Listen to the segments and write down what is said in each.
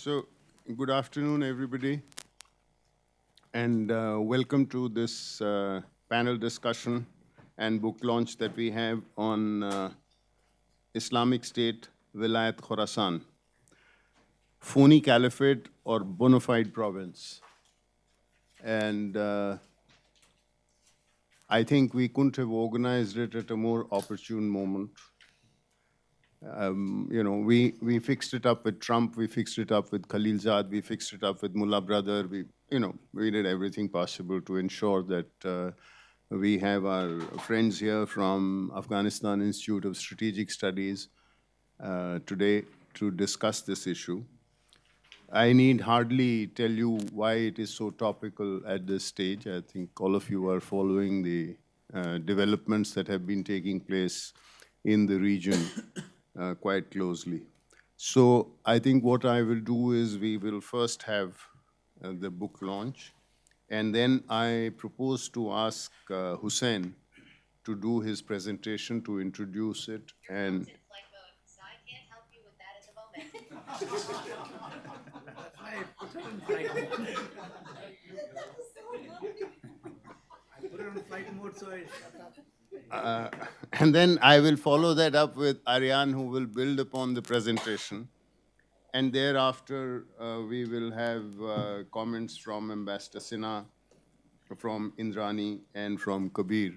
So, good afternoon, everybody, and welcome to this panel discussion and book launch that we have on Islamic State Wilayat Khorasan, Phony Caliphate or Bona Fide Province. And I think we couldn't have organized it at a more opportune moment. We fixed it up with Trump, we fixed it up with Khalilzad, we fixed it up with Mullah Brother. We did everything possible to ensure that we have our friends here from Afghanistan Institute of Strategic Studies today to discuss this issue. I need hardly tell you why it is so topical at this stage. I think all of you are following the developments that have been taking place in the region quite closely. So I think what I will do is we will first have the book launch, and then I propose to ask Hussein to do his presentation to introduce it. And So I can't help you with that at the moment. I put it on flight mode. I put it on flight mode, so and then I will follow that up with Aryan, who will build upon the presentation. And thereafter, we will have comments from Ambassador Sinha, from Indrani, and from Kabir.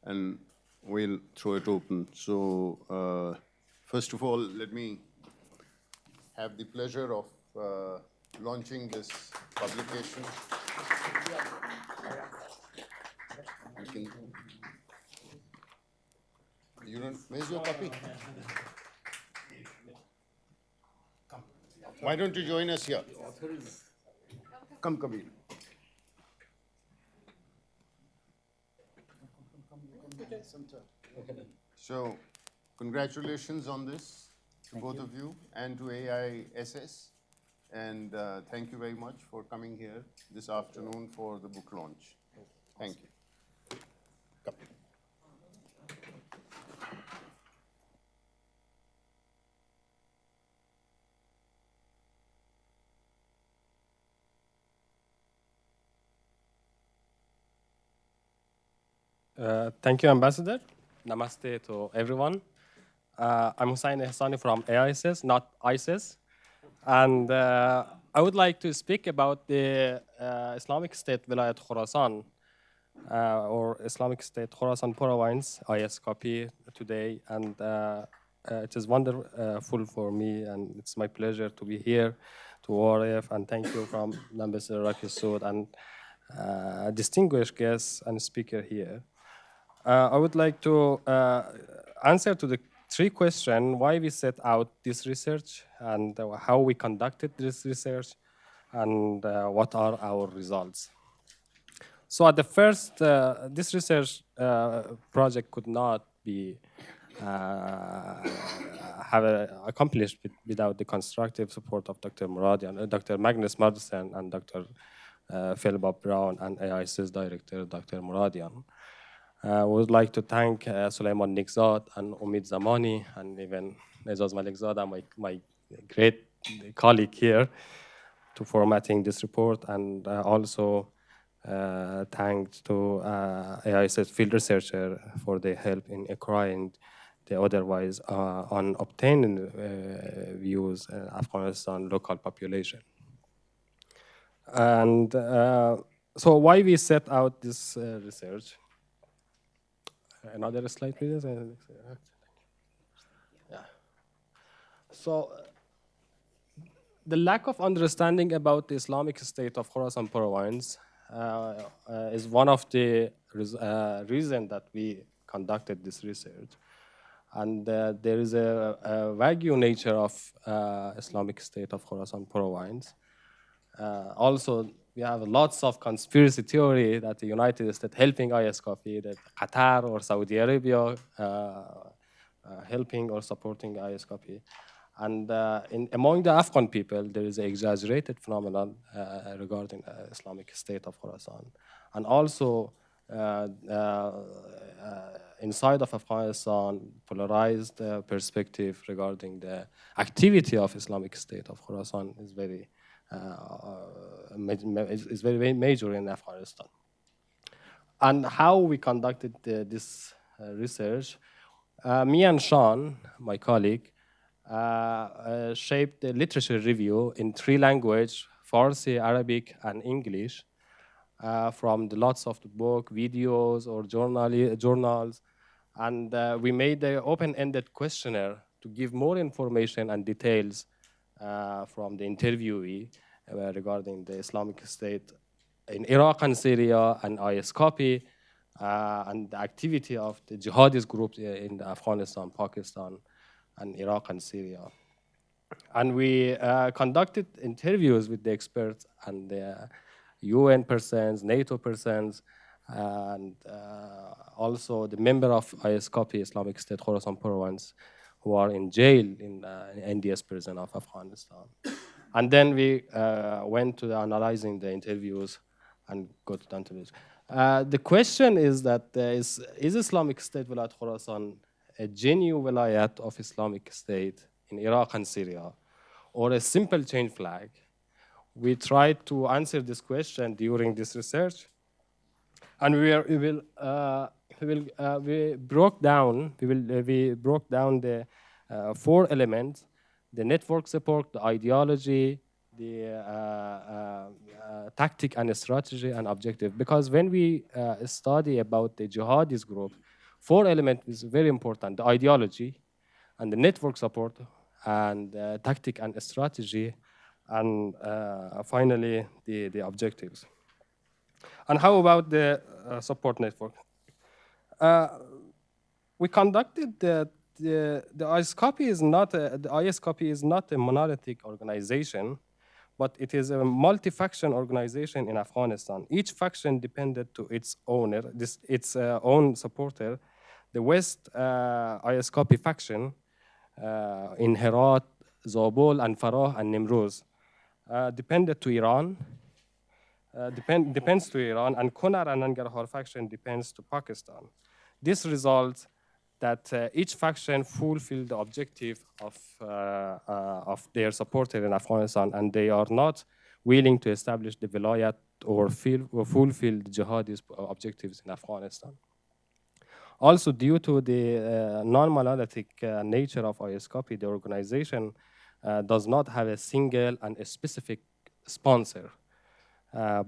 And we'll throw it open. So first of all, let me have the pleasure of launching this publication. Where's your copy? Why don't you join us here? Come, Kabir. So, congratulations on this to both of you and to AISS. And thank you very much for coming here this afternoon for the book launch. Thank you. Come. Thank you, Ambassador. Namaste to everyone. I'm Hussein Ehsani from AISS, not ISIS. And I would like to speak about the Islamic State Wilayat Khorasan, or Islamic State Khorasan Province, IS copy today. And it is wonderful for me, and it's my pleasure to be here to ORF. And thank you from Ambassador Raki Sood and distinguished guests and speaker here. I would like to answer to the three questions: why we set out this research, and how we conducted this research, and what are our results. So at the first, this research project could not be accomplished without the constructive support of Dr. Muradian, Dr. Magnus Madsen, and Dr. Phil Bob Brown, and AIS's director, Dr. Muradian. I would like to thank Sulaiman Nikzad and Omid Zamani, and even Nezaz Malikzada, my great colleague here, to formatting this report, and also thanks to AIS's field researcher for their help in acquiring the otherwise unobtained views Afghanistan local population. And so why we set out this research? Another slide, please. Yeah. So the lack of understanding about the Islamic State of Khorasan Province is one of the reasons that we conducted this research. And there is a vague nature of Islamic State of Khorasan Province. Also, we have lots of conspiracy theory that the United States helping IS copy, that Qatar or Saudi Arabia helping or supporting IS copy. And among the Afghan people, there is an exaggerated phenomenon regarding Islamic State of Khorasan. And also, inside of Afghanistan, polarized perspective regarding the activity of Islamic State of Khorasan is very major in Afghanistan. And how we conducted this research, me and Sean, my colleague, shaped the literature review in 3 languages, Farsi, Arabic, and English, from the lots of the book, videos, or journals. And we made an open-ended questionnaire to give more information and details from the interviewee regarding the Islamic State in Iraq and Syria and IS copy, and the activity of the jihadist groups in Afghanistan, Pakistan, and Iraq and Syria. And we conducted interviews with the experts and the UN persons, NATO persons, and also the member of IS copy, Islamic State Khorasan Province, who are in jail in NDS prison of Afghanistan. And then we went to analyzing the interviews and got down to this. The question is that is Islamic State Wilayat Khorasan a genuine wilayat of Islamic State in Iraq and Syria, or a simple change flag? We tried to answer this question during this research, and we broke down the 4 elements: the network support, the ideology, the tactic and strategy and objective. Because when we study about the jihadist group, 4 elements is very important: the ideology, and the network support, and tactic and strategy, and finally the objectives. And how about the support network? We conducted the IS copy is not a monolithic organization, but it is a multi-faction organization in Afghanistan. Each faction depended to its owner, its own supporter. The West IS copy faction in Herat, Zabul, and Farah, and Nimruz depended to Iran. Depends to Iran, and Kunar and Nangarhar faction depends to Pakistan. This results that each faction fulfilled the objective of their supporter in Afghanistan, and they are not willing to establish the wilayat or fulfill the jihadist objectives in Afghanistan. Also, due to the non-monolithic nature of IS copy, the organization does not have a single and a specific sponsor.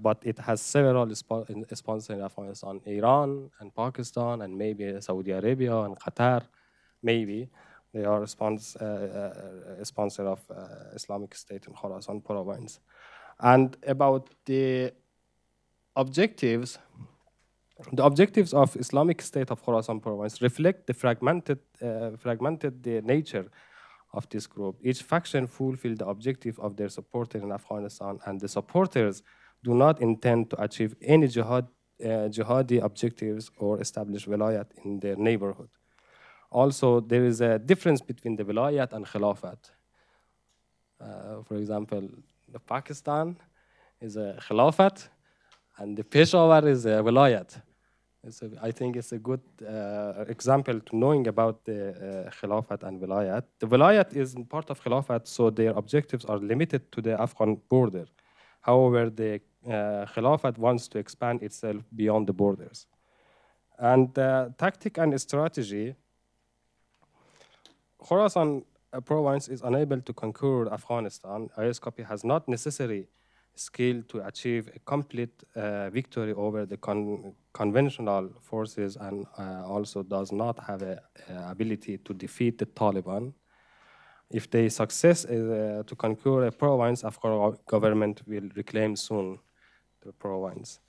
But it has several sponsors in Afghanistan: Iran and Pakistan, and maybe Saudi Arabia and Qatar. Maybe they are a sponsor of Islamic State in Khorasan Province. And about the objectives of Islamic State of Khorasan Province reflect the fragmented the nature of this group. Each faction fulfilled the objective of their supporter in Afghanistan, and the supporters do not intend to achieve any jihadi objectives or establish wilayat in their neighborhood. Also, there is a difference between the wilayat and khilafat. For example, the Pakistan is a khilafat, and the Peshawar is a wilayat. I think it's a good example to knowing about the khilafat and wilayat. The wilayat is part of khilafat, so their objectives are limited to the Afghan border. However, the Khilafat wants to expand itself beyond the borders. And tactic and strategy, Khorasan province is unable to conquer Afghanistan. IS copy has not necessary skill to achieve a complete victory over the conventional forces, and also does not have a ability to defeat the Taliban. If they success to conquer a province, Afghan government will reclaim soon the province.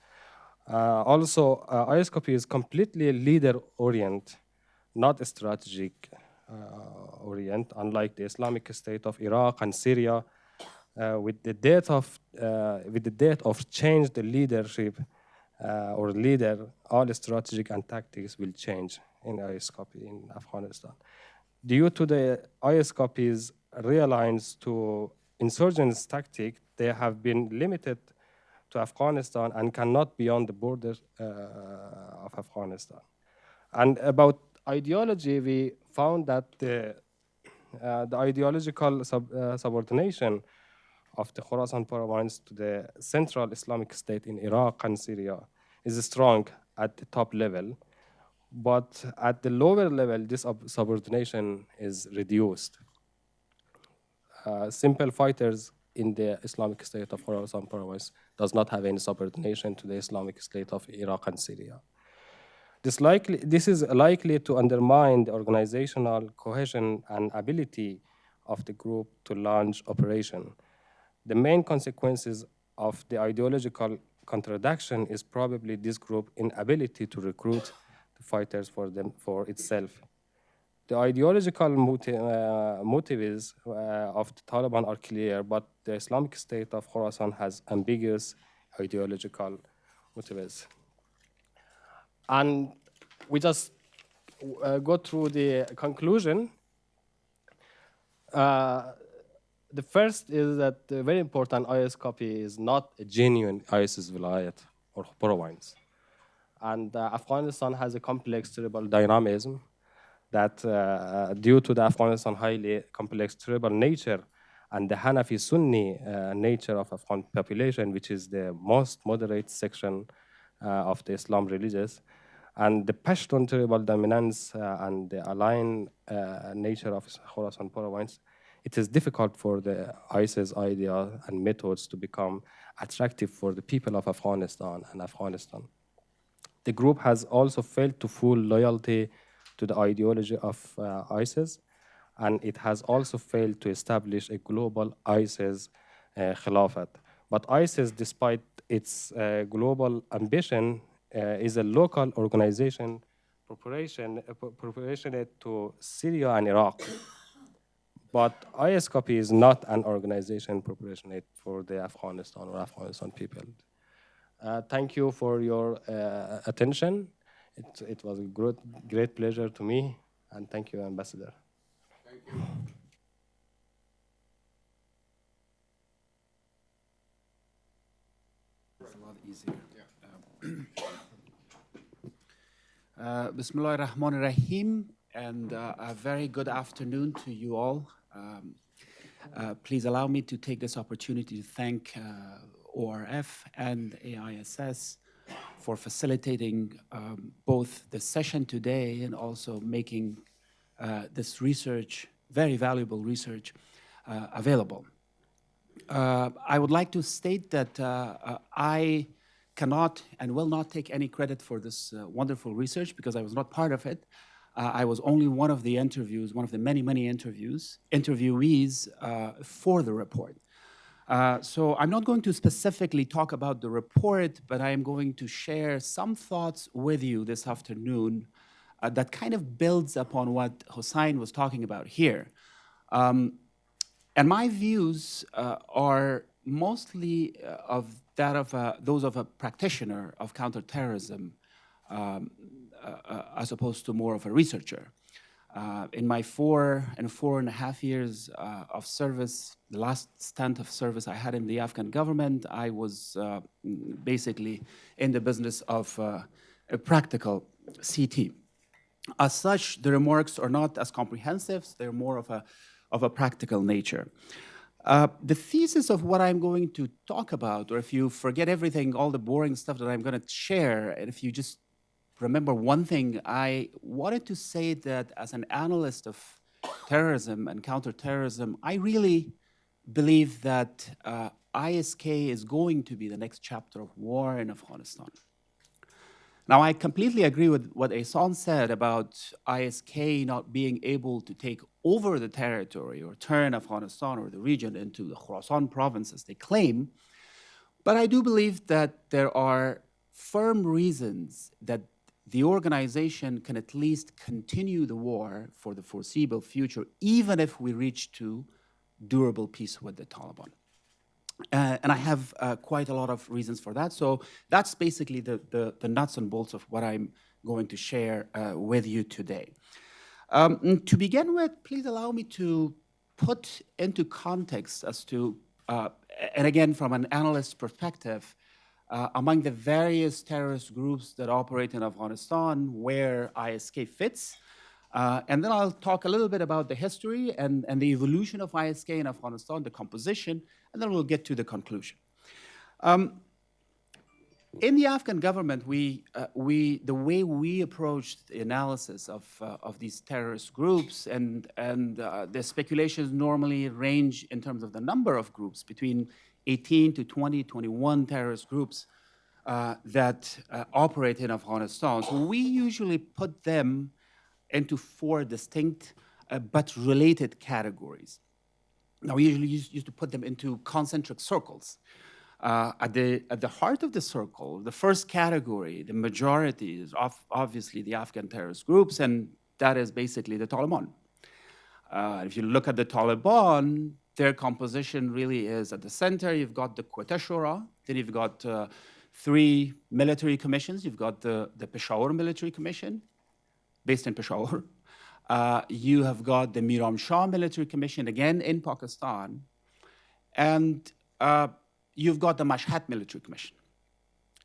Also, IS copy is completely leader-oriented, not strategic orient, unlike the Islamic State of Iraq and Syria. With the date of change the leadership or leader, all strategic and tactics will change in IS copy in Afghanistan. Due to the IS copy's realigns to insurgents tactic, they have been limited to Afghanistan and cannot beyond the borders of Afghanistan. And about ideology, we found that the ideological subordination of the Khorasan province to the central Islamic State in Iraq and Syria is strong at the top level, but at the lower level, this subordination is reduced. Simple fighters in the Islamic State of Khorasan province does not have any subordination to the Islamic State of Iraq and Syria. This is likely to undermine the organizational cohesion and ability of the group to launch operation. The main consequences of the ideological contradiction is probably this group's inability to recruit the fighters for itself. The ideological motives of the Taliban are clear, but the Islamic State of Khorasan has ambiguous ideological motives. And we just go through the conclusion. The first is that the very important IS copy is not a genuine ISIS Wilayat or province. And Afghanistan has a complex tribal dynamism that due to the Afghanistan highly complex tribal nature and the Hanafi Sunni nature of Afghan population, which is the most moderate section of the Islam religious, and the Pashtun tribal dominance and the aligned nature of Khorasan province, it is difficult for the ISIS idea and methods to become attractive for the people of Afghanistan and Afghanistan. The group has also failed to full loyalty to the ideology of ISIS, and it has also failed to establish a global ISIS Khilafat. But ISIS, despite its global ambition, is a local organization proportionate to Syria and Iraq. But ISCOP is not an organization proportionate for the Afghanistan or Afghanistan people. Thank you for your attention. It was a great pleasure to me, and thank you, Ambassador. Thank you. It's a lot easier. Bismillah ar-Rahman ar-Rahim, and a very good afternoon to you all. Please allow me to take this opportunity to thank ORF and AISS for facilitating both the session today and also making this research, very valuable research, available. I would like to state that I cannot and will not take any credit for this wonderful research because I was not part of it. I was only one of the many interviewees for the report. So I'm not going to specifically talk about the report, but I am going to share some thoughts with you this afternoon that kind of builds upon what Hossein was talking about here. And my views are mostly of that of those of a practitioner of counterterrorism as opposed to more of a researcher. In my 4.5 years of service, the last stint of service I had in the Afghan government, I was basically in the business of a practical CT. As such, the remarks are not as comprehensive, they're more of a practical nature. The thesis of what I'm going to talk about, or if you forget everything, all the boring stuff that I'm going to share, and if you just remember one thing, I wanted to say that as an analyst of terrorism and counterterrorism, I really believe that ISK is going to be the next chapter of war in Afghanistan. Now, I completely agree with what Ehsan said about ISK not being able to take over the territory or turn Afghanistan or the region into the Khorasan province as they claim. But I do believe that there are firm reasons that the organization can at least continue the war for the foreseeable future, even if we reach to durable peace with the Taliban. And I have quite a lot of reasons for that. So that's basically the nuts and bolts of what I'm going to share with you today. To begin with, please allow me to put into context as to, and again, from an analyst perspective, among the various terrorist groups that operate in Afghanistan where ISK fits. And then I'll talk a little bit about the history and the evolution of ISK in Afghanistan, the composition, and then we'll get to the conclusion. In the Afghan government, the way we approached the analysis of these terrorist groups and the speculations normally range in terms of the number of groups between 18 to 20, 21 terrorist groups that operate in Afghanistan. So we usually put them into four distinct but related categories. Now, we usually used to put them into concentric circles. At the heart of the circle, the first category, the majority is obviously the Afghan terrorist groups, and that is basically the Taliban. If you look at the Taliban, their composition really is at the center. You've got the Quetta Shura, then you've got three military commissions. You've got the Peshawar Military Commission, based in Peshawar. You have got the Miram Shah Military Commission, again in Pakistan. And you've got the Mashhad Military Commission.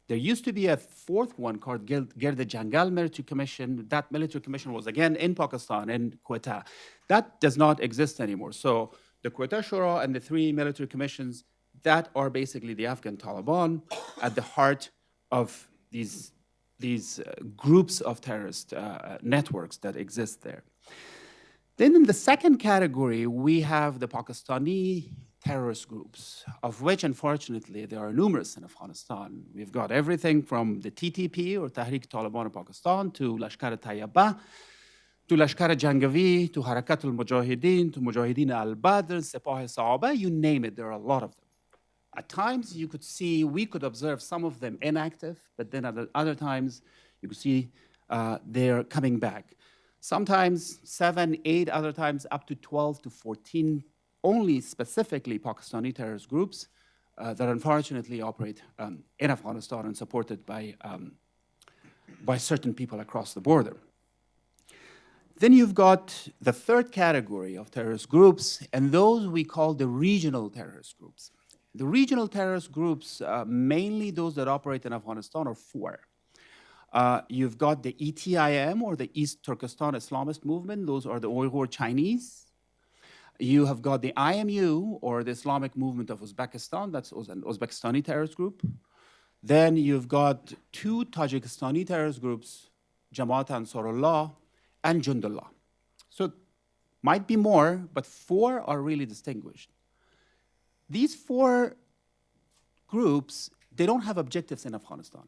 There used to be a fourth one called Gird Jangal Military Commission. That military commission was again in Pakistan, in Quetta. That does not exist anymore. So the Quetta Shura and the three military commissions, that are basically the Afghan Taliban at the heart of these groups of terrorist networks that exist there. Then in the second category, we have the Pakistani terrorist groups, of which, unfortunately, there are numerous in Afghanistan. We've got everything from the TTP, or Tehrik-i-Taliban of Pakistan, to Lashkar-e-Taiba, to Lashkar-e-Jangavi, to Harakat al-Mujahideen, to Mujahideen al-Badr, Sepah-e-Sa'aba, you name it, there are a lot of them. At times, you could see, we could observe some of them inactive, but then at other times, you could see they're coming back. Sometimes 7, 8, other times up to 12 to 14, only specifically Pakistani terrorist groups that unfortunately operate in Afghanistan and supported by certain people across the border. Then you've got the third category of terrorist groups, and those we call the regional terrorist groups. The regional terrorist groups, mainly those that operate in Afghanistan, are four. You've got the ETIM, or the East Turkestan Islamist Movement. Those are the Uyghur Chinese. You have got the IMU, or the Islamic Movement of Uzbekistan. That's an Uzbekistani terrorist group. Then you've got two Tajikistani terrorist groups, Jamaat Ansarullah and Jundullah. So might be more, but four are really distinguished. These four groups, they don't have objectives in Afghanistan.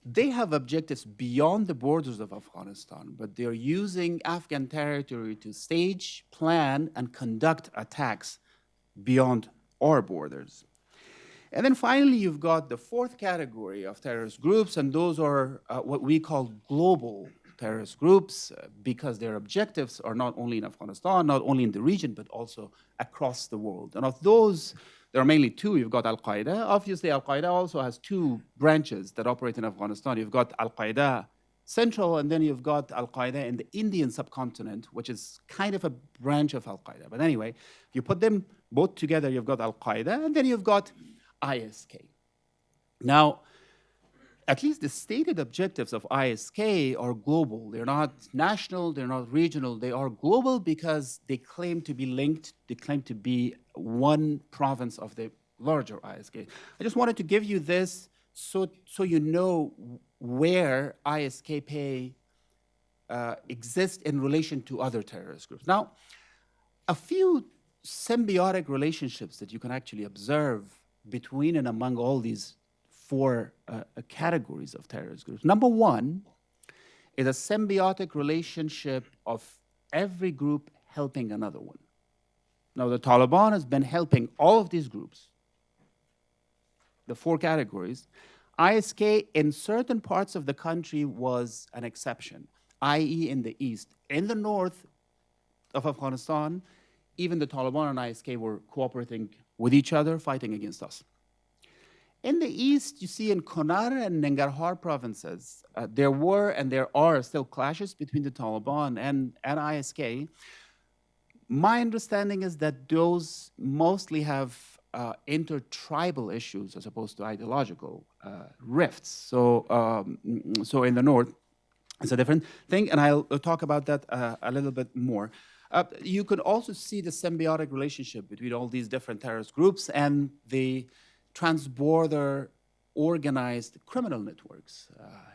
They have objectives beyond the borders of Afghanistan, but they're using Afghan territory to stage, plan, and conduct attacks beyond our borders. And then finally, you've got the fourth category of terrorist groups, and those are what we call global terrorist groups, because their objectives are not only in Afghanistan, not only in the region, but also across the world. And of those, there are mainly two. You've got Al-Qaeda. Obviously, Al-Qaeda also has two branches that operate in Afghanistan. You've got Al-Qaeda Central, and then you've got Al-Qaeda in the Indian subcontinent, which is kind of a branch of Al-Qaeda. But anyway, if you put them both together, you've got Al-Qaeda, and then you've got ISK. Now, at least the stated objectives of ISK are global. They're not national, they're not regional, they are global because they claim to be linked, they claim to be one province of the larger ISK. I just wanted to give you this so you know where ISK exists in relation to other terrorist groups. Now, a few symbiotic relationships that you can actually observe between and among all these four categories of terrorist groups. Number one is a symbiotic relationship of every group helping another one. Now, the Taliban has been helping all of these groups, the four categories. ISK in certain parts of the country was an exception, i.e. in the east. In the north of Afghanistan, even the Taliban and ISK were cooperating with each other, fighting against us. In the east, you see in Kunar and Nangarhar provinces, there were and there are still clashes between the Taliban and ISK. My understanding is that those mostly have intertribal issues as opposed to ideological rifts. So in the north, it's a different thing, and I'll talk about that a little bit more. You can also see the symbiotic relationship between all these different terrorist groups and the transborder organized criminal networks.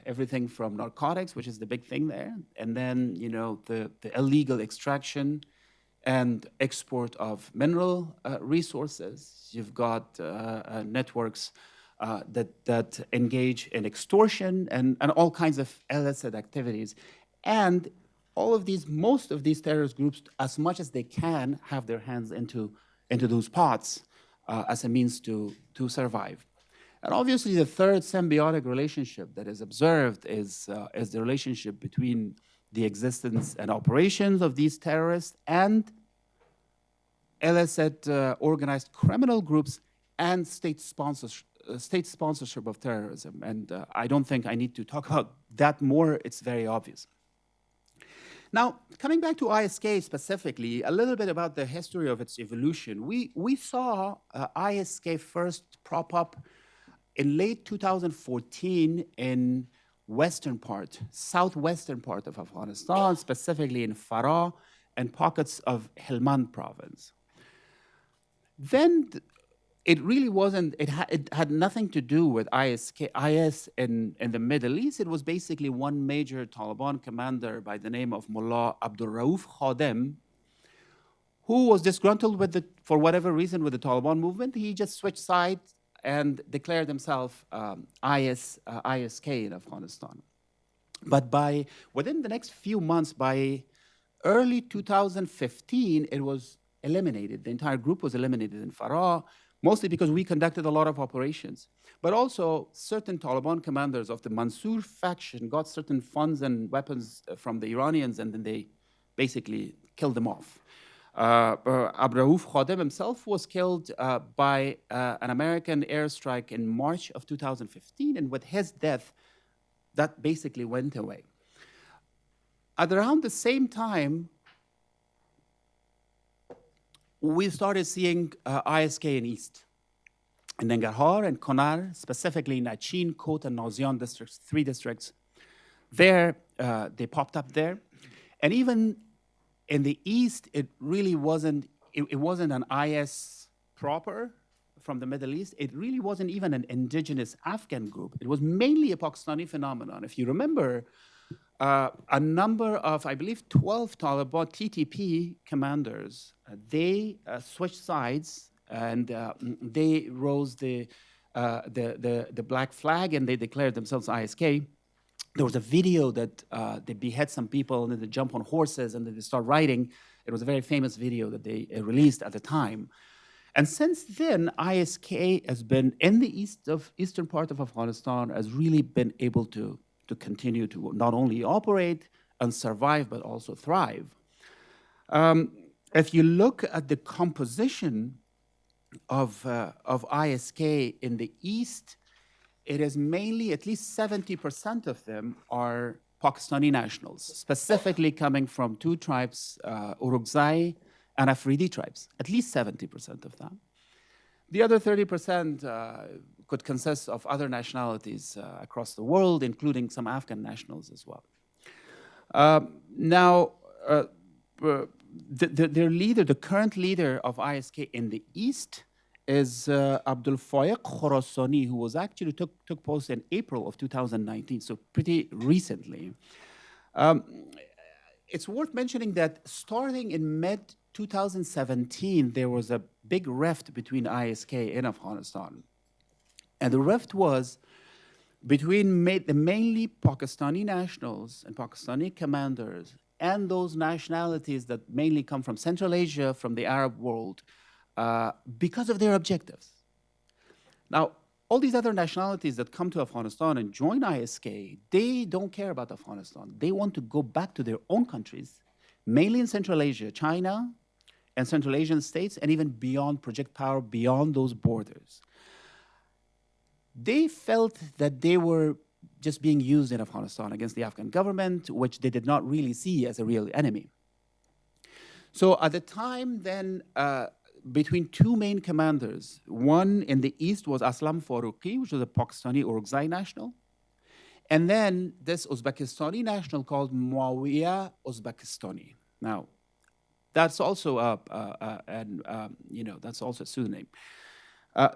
Everything from narcotics, which is the big thing there, and then the illegal extraction and export of mineral resources. You've got networks that engage in extortion and all kinds of illicit activities. And most of these terrorist groups, as much as they can, have their hands into those pots as a means to survive. And obviously, the third symbiotic relationship that is observed is the relationship between the existence and operations of these terrorists and illicit organized criminal groups and state sponsorship of terrorism. And I don't think I need to talk about that more. It's very obvious. Now, coming back to ISK specifically, a little bit about the history of its evolution. We saw ISK first prop up in late 2014 in southwestern part of Afghanistan, specifically in Farah and pockets of Helmand province. Then it really wasn't, it had nothing to do with IS in the Middle East. It was basically one major Taliban commander by the name of Mullah Abdul Rauf Khadim, who was disgruntled for whatever reason with the Taliban movement. He just switched sides and declared himself ISK in Afghanistan. But within the next few months, by early 2015, it was eliminated. The entire group was eliminated in Farah, mostly because we conducted a lot of operations. But also, certain Taliban commanders of the Mansour faction got certain funds and weapons from the Iranians, and then they basically killed them off. Rauf Khadim himself was killed by an American airstrike in March of 2015, and with his death, that basically went away. At around the same time, we started seeing ISK in East. In Nangarhar and Konar, specifically in Achin, Kot, and Nauzian districts, 3 districts. There, they popped up there. And even in the East, it really wasn't, it wasn't an IS proper from the Middle East. It really wasn't even an indigenous Afghan group. It was mainly a Pakistani phenomenon. If you remember, a number of, I believe, 12 Taliban TTP commanders, they switched sides and they rose the black flag and they declared themselves ISK. There was a video that they behead some people and then they jump on horses and then they start riding. It was a very famous video that they released at the time. And since then, ISK has been in the eastern part of Afghanistan, has really been able to continue to not only operate and survive, but also thrive. If you look at the composition of ISK in the East, it is mainly, at least 70% of them are Pakistani nationals, specifically coming from 2 tribes, Urukzai and Afridi tribes, at least 70% of them. The other 30% could consist of other nationalities across the world, including some Afghan nationals as well. Now, their leader, the current leader of ISK in the East is Abdul Faiq Khorasani, who was actually took post in April of 2019, so pretty recently. It's worth mentioning that starting in mid-2017, there was a big rift between ISK and Afghanistan. And the rift was between the mainly Pakistani nationals and Pakistani commanders and those nationalities that mainly come from Central Asia, from the Arab world, because of their objectives. Now, all these other nationalities that come to Afghanistan and join ISK, they don't care about Afghanistan. They want to go back to their own countries, mainly in Central Asia, China and Central Asian states, and even beyond, project power beyond those borders. They felt that they were just being used in Afghanistan against the Afghan government, which they did not really see as a real enemy. So at the time then, between two main commanders. One in the east was Aslam Faruqi, which was a Pakistani Orakzai national. And then this Uzbekistani national called Muawiyah Uzbekistani. Now, that's also that's also a pseudonym.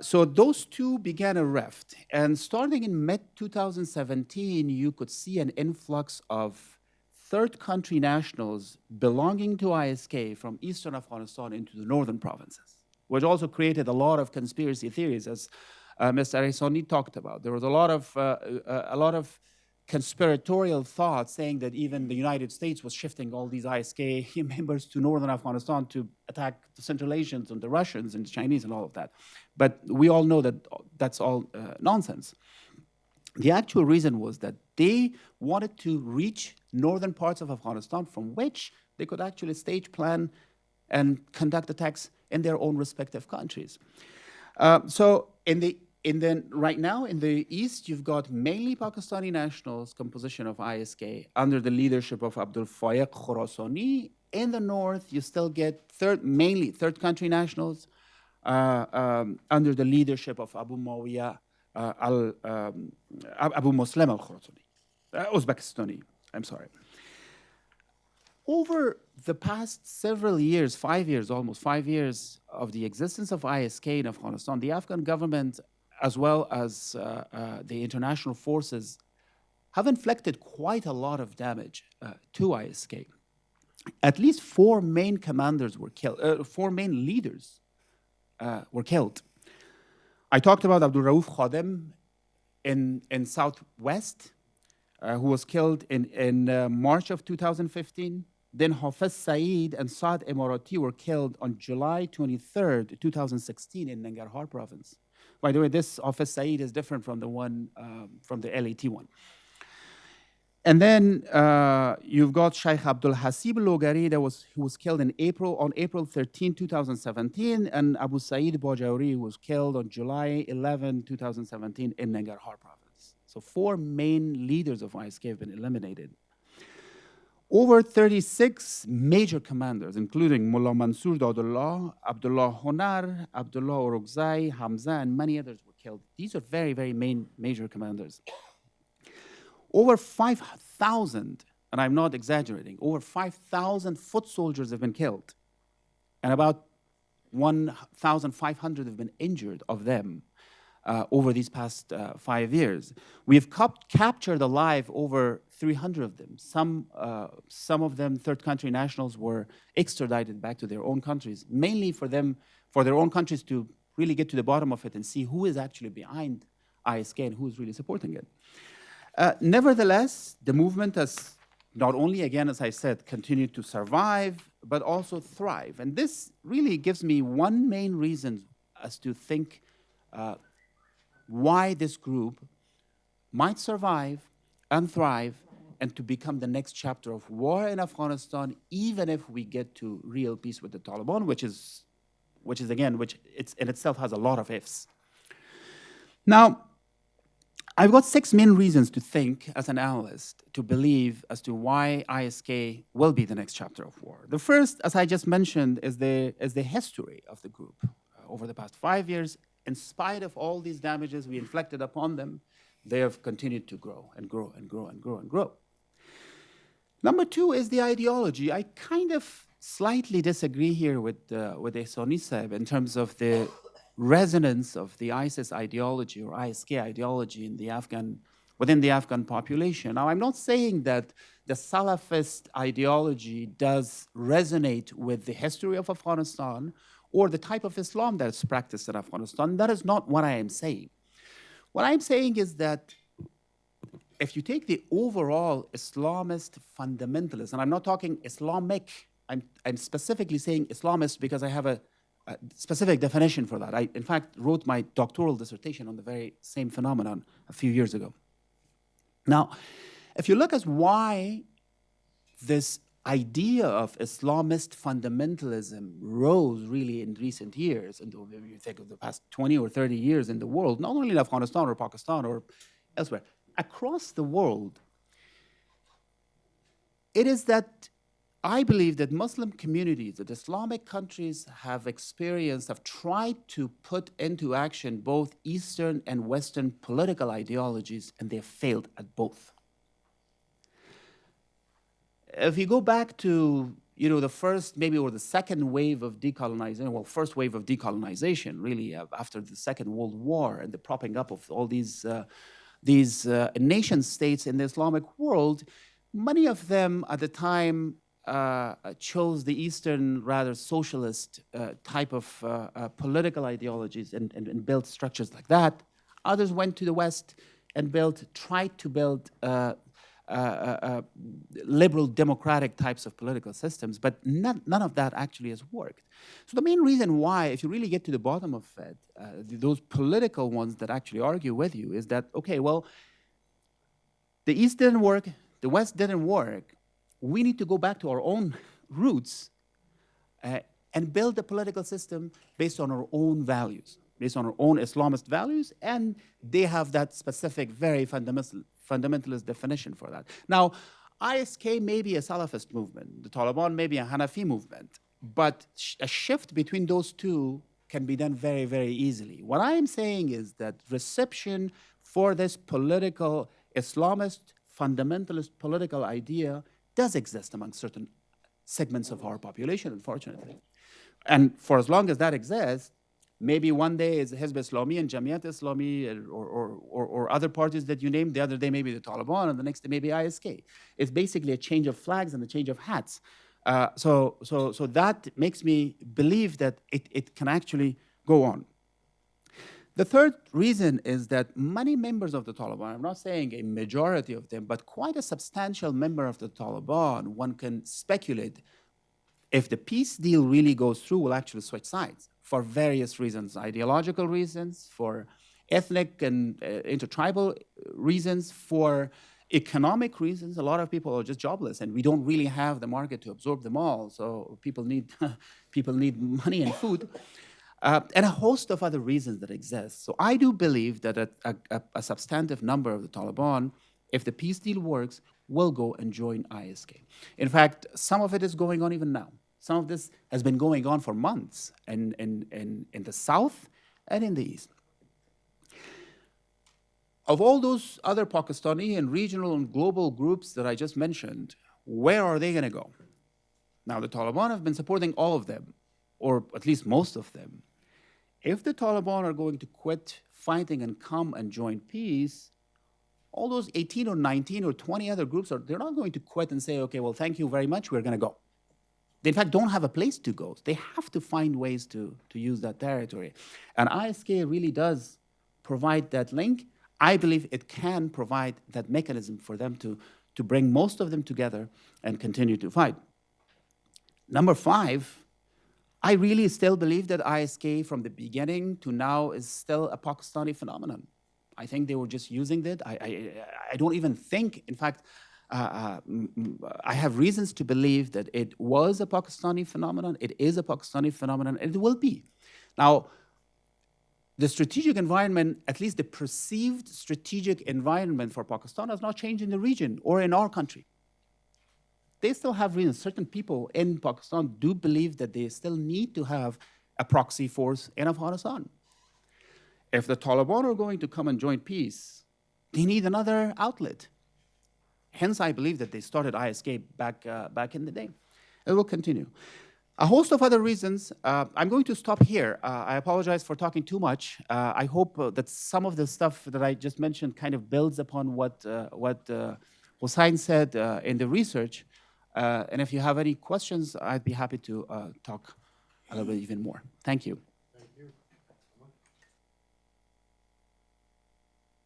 So those two began a rift, and starting in mid-2017, you could see an influx of third country nationals belonging to ISK from eastern Afghanistan into the northern provinces, which also created a lot of conspiracy theories, as Mr. Ehsani talked about. There was a lot of conspiratorial thoughts saying that even the United States was shifting all these ISK members to northern Afghanistan to attack the Central Asians and the Russians and the Chinese and all of that. But we all know that that's all nonsense. The actual reason was that they wanted to reach northern parts of Afghanistan from which they could actually stage plan and conduct attacks in their own respective countries. So right now in the east, you've got mainly Pakistani nationals, composition of ISK, under the leadership of Abdul Faiq Khorasani. In the north, you still get mainly third country nationals under the leadership of Abu Muawiyah Abu Muslim al-Khorasani, Uzbekistani, I'm sorry. Over the past several years, 5 years, almost 5 years of the existence of ISK in Afghanistan, the Afghan government, as well as the international forces, have inflicted quite a lot of damage to ISK. At least 4 main commanders were killed, 4 main leaders were killed. I talked about Abdul Rauf Khadim in Southwest, who was killed in March of 2015. Then Hafiz Saeed and Saad Emirati were killed on July 23rd, 2016 in Nangarhar province. By the way, this Hafiz Saeed is different from the one, from the LAT one. And then you've got Sheikh Abdul Hasib Logari, who was killed on April 13, 2017, and Abu Saeed Bajauri was killed on July 11, 2017 in Nangarhar province. So 4 main leaders of ISK have been eliminated. Over 36 major commanders, including Mullah Mansour Dadullah, Abdullah Honar, Abdullah Orakzai, Hamza, and many others were killed. These are very, very major commanders. Over 5,000, and I'm not exaggerating, over 5,000 foot soldiers have been killed, and about 1,500 have been injured of them over these past 5 years. We've captured alive over 300 of them. Some of them, third country nationals, were extradited back to their own countries, mainly for their own countries to really get to the bottom of it and see who is actually behind ISK and who is really supporting it. Nevertheless, the movement has not only, again, as I said, continued to survive, but also thrive. And this really gives me one main reason as to think why this group might survive and thrive and to become the next chapter of war in Afghanistan, even if we get to real peace with the Taliban, which in itself has a lot of ifs. Now, I've got 6 main reasons to think, as an analyst, to believe as to why ISK will be the next chapter of war. The first, as I just mentioned, is the history of the group. Over the past 5 years, in spite of all these damages we inflicted upon them, they have continued to grow and grow and grow and grow and grow. Number 2 is the ideology. I kind of slightly disagree here with Ehsani Saib in terms of the resonance of the ISIS ideology or ISK ideology within the Afghan population. Now, I'm not saying that the Salafist ideology does resonate with the history of Afghanistan or the type of Islam that is practiced in Afghanistan. That is not what I am saying. What I'm saying is that if you take the overall Islamist fundamentalism, and I'm not talking Islamic, I'm specifically saying Islamist because I have a specific definition for that. I, in fact, wrote my doctoral dissertation on the very same phenomenon a few years ago. Now, if you look at why this idea of Islamist fundamentalism rose really in recent years, and if you think of the past 20 or 30 years in the world, not only in Afghanistan or Pakistan or elsewhere, across the world, it is that I believe that Muslim communities, that Islamic countries have experienced, have tried to put into action both Eastern and Western political ideologies, and they have failed at both. If you go back to the first, maybe, or the second wave of decolonization, well, first wave of decolonization, really, after the Second World War and the propping up of all these nation states in the Islamic world, many of them at the time chose the Eastern, rather socialist type of political ideologies and built structures like that. Others went to the West and tried to build liberal democratic types of political systems, but none of that actually has worked. So the main reason why, if you really get to the bottom of it, those political ones that actually argue with you is that, okay, well, the East didn't work, the West didn't work, we need to go back to our own roots and build a political system based on our own values, based on our own Islamist values, and they have that specific, very fundamentalist definition for that. Now, ISK may be a Salafist movement, the Taliban may be a Hanafi movement, but a shift between those two can be done very, very easily. What I am saying is that reception for this political, Islamist, fundamentalist political idea does exist among certain segments of our population, unfortunately. And for as long as that exists, maybe one day it's Hizb Islami and Jamiat Islami or other parties that you name. The other day maybe the Taliban, and the next day maybe ISK. It's basically a change of flags and a change of hats. So that makes me believe that it can actually go on. The third reason is that many members of the Taliban, I'm not saying a majority of them, but quite a substantial member of the Taliban, one can speculate, if the peace deal really goes through, will actually switch sides for various reasons, ideological reasons, for ethnic and intertribal reasons, for economic reasons. A lot of people are just jobless, and we don't really have the market to absorb them all. So people need money and food, and a host of other reasons that exist. So I do believe that a substantive number of the Taliban, if the peace deal works, will go and join ISK. In fact, some of it is going on even now. Some of this has been going on for months in the south and in the east. Of all those other Pakistani and regional and global groups that I just mentioned, where are they going to go? Now, the Taliban have been supporting all of them, or at least most of them. If the Taliban are going to quit fighting and come and join peace, all those 18 or 19 or 20 other groups, they're not going to quit and say, okay, well, thank you very much, we're going to go. They, in fact, don't have a place to go. They have to find ways to use that territory. And ISK really does provide that link. I believe it can provide that mechanism for them to bring most of them together and continue to fight. Number 5, I really still believe that ISK from the beginning to now is still a Pakistani phenomenon. I think they were just using it. I don't even think, in fact, I have reasons to believe that it was a Pakistani phenomenon, it is a Pakistani phenomenon, and it will be. Now, the strategic environment, at least the perceived strategic environment for Pakistan, has not changed in the region or in our country. They still have reasons. Certain people in Pakistan do believe that they still need to have a proxy force in Afghanistan. If the Taliban are going to come and join peace, they need another outlet. Hence, I believe that they started ISK back in the day. It will continue. A host of other reasons. I'm going to stop here. I apologize for talking too much. I hope that some of the stuff that I just mentioned kind of builds upon what Hossein said in the research. And if you have any questions, I'd be happy to talk a little bit even more. Thank you. Thank you.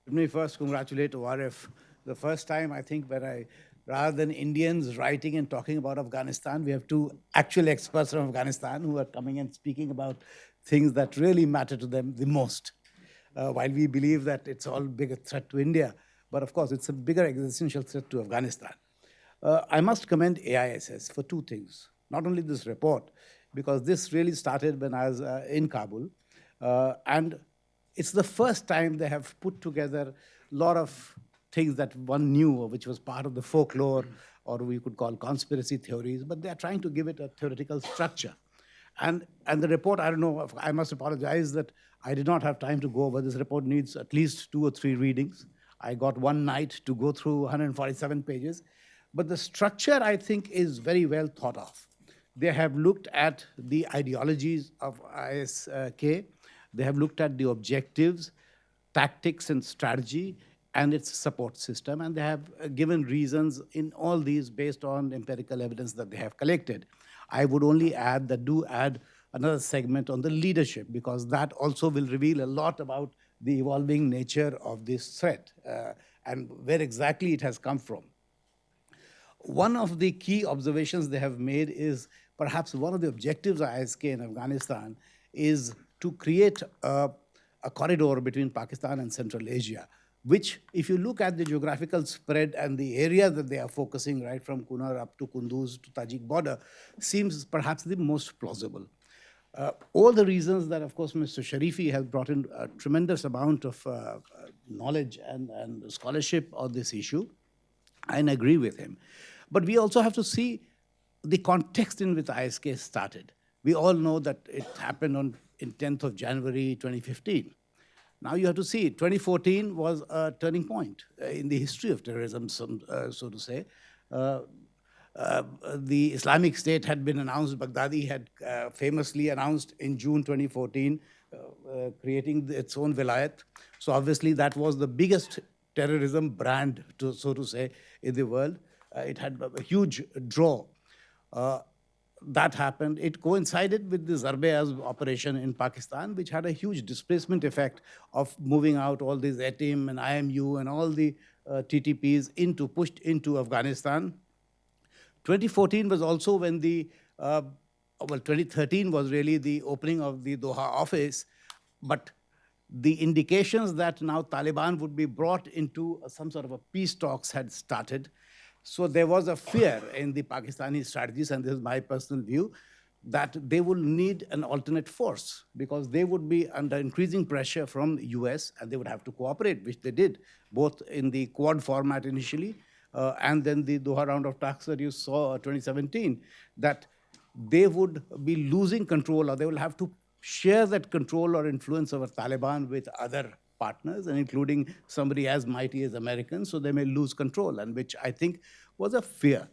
Let me first congratulate Warif. The first time, I think, where rather than Indians writing and talking about Afghanistan, we have 2 actual experts from Afghanistan who are coming and speaking about things that really matter to them the most. While we believe that it's all bigger threat to India, but of course, it's a bigger existential threat to Afghanistan. I must commend AISS for 2 things. Not only this report, because this really started when I was in Kabul, and it's the first time they have put together a lot of things that one knew, which was part of the folklore or we could call conspiracy theories, but they are trying to give it a theoretical structure. And the report, I don't know, I must apologize that I did not have time to go over. This report needs at least 2 or 3 readings. I got one night to go through 147 pages. But the structure, I think, is very well thought of. They have looked at the ideologies of ISK. They have looked at the objectives, tactics and strategy, and its support system. And they have given reasons in all these based on empirical evidence that they have collected. I would only add that do add another segment on the leadership, because that also will reveal a lot about the evolving nature of this threat and where exactly it has come from. One of the key observations they have made is perhaps one of the objectives of ISK in Afghanistan is to create a corridor between Pakistan and Central Asia, which, if you look at the geographical spread and the area that they are focusing, right from Kunar up to Kunduz to Tajik border, seems perhaps the most plausible. All the reasons that, of course, Mr. Sharifi has brought in a tremendous amount of knowledge and scholarship on this issue, I agree with him. But we also have to see the context in which ISK started. We all know that it happened in 10th of January 2015. Now you have to see, 2014 was a turning point in the history of terrorism, so to say. The Islamic State had been announced. Baghdadi had famously announced in June 2014, creating its own wilayat. So obviously that was the biggest terrorism brand, so to say, in the world. It had a huge draw. That happened. It coincided with the Zarbe-Az operation in Pakistan, which had a huge displacement effect of moving out all these ATIM and IMU and all the TTPs pushed into Afghanistan. 2014 was also when 2013 was really the opening of the Doha office, but the indications that now Taliban would be brought into some sort of a peace talks had started. So there was a fear in the Pakistani strategists, and this is my personal view, that they will need an alternate force because they would be under increasing pressure from the US and they would have to cooperate, which they did, both in the Quad format initially and then the Doha round of talks that you saw 2017, that they would be losing control or they will have to share that control or influence over Taliban with other partners, and including somebody as mighty as Americans, so they may lose control, and which I think was a fear.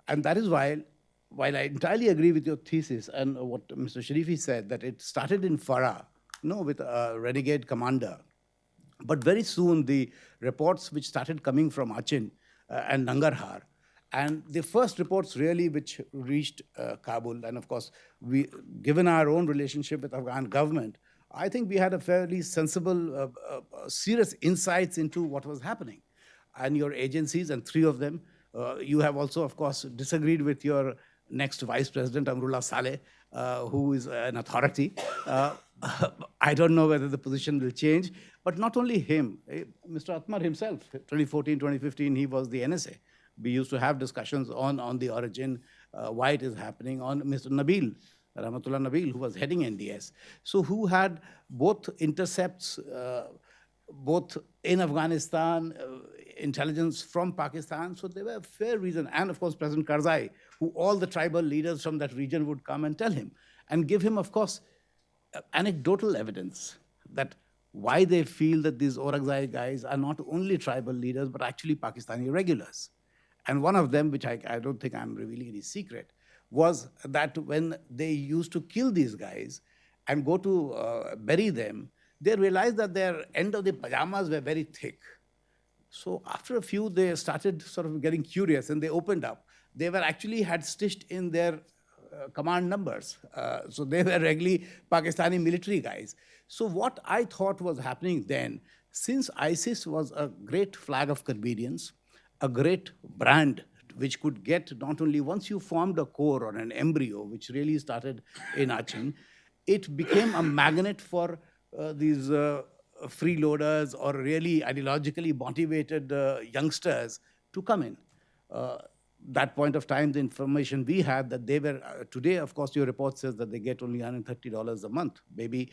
And that is why, while I entirely agree with your thesis and what Mr. Sharifi said, that it started in Farah, with a renegade commander, but very soon the reports which started coming from Achin and Nangarhar, and the first reports really which reached Kabul, and of course, given our own relationship with Afghan government, I think we had a fairly sensible, serious insights into what was happening. And your agencies, and 3 of them, you have also, of course, disagreed with your next Vice President, Amrullah Saleh, who is an authority. I don't know whether the position will change, but not only him, Mr. Atmar himself, 2014, 2015, he was the NSA. We used to have discussions on the origin, why it is happening, on Mr. Nabil, Rahmatullah Nabil, who was heading NDS. So who had both intercepts, both in Afghanistan, intelligence from Pakistan. So there were fair reason. And of course, President Karzai, who all the tribal leaders from that region would come and tell him and give him, of course, anecdotal evidence that why they feel that these Orakzai guys are not only tribal leaders, but actually Pakistani regulars. And one of them, which I don't think I'm revealing any secret, was that when they used to kill these guys and go to bury them, they realized that their end of the pajamas were very thick. So after a few, they started sort of getting curious and they opened up. They were actually had stitched in their command numbers. So they were regularly Pakistani military guys. So what I thought was happening then, since ISIS was a great flag of convenience, a great brand which could get not only once you formed a core or an embryo, which really started in Achin, it became a magnet for these freeloaders or really ideologically motivated youngsters to come in. That point of time, the information we had that they were, today, of course, your report says that they get only $130 a month. Maybe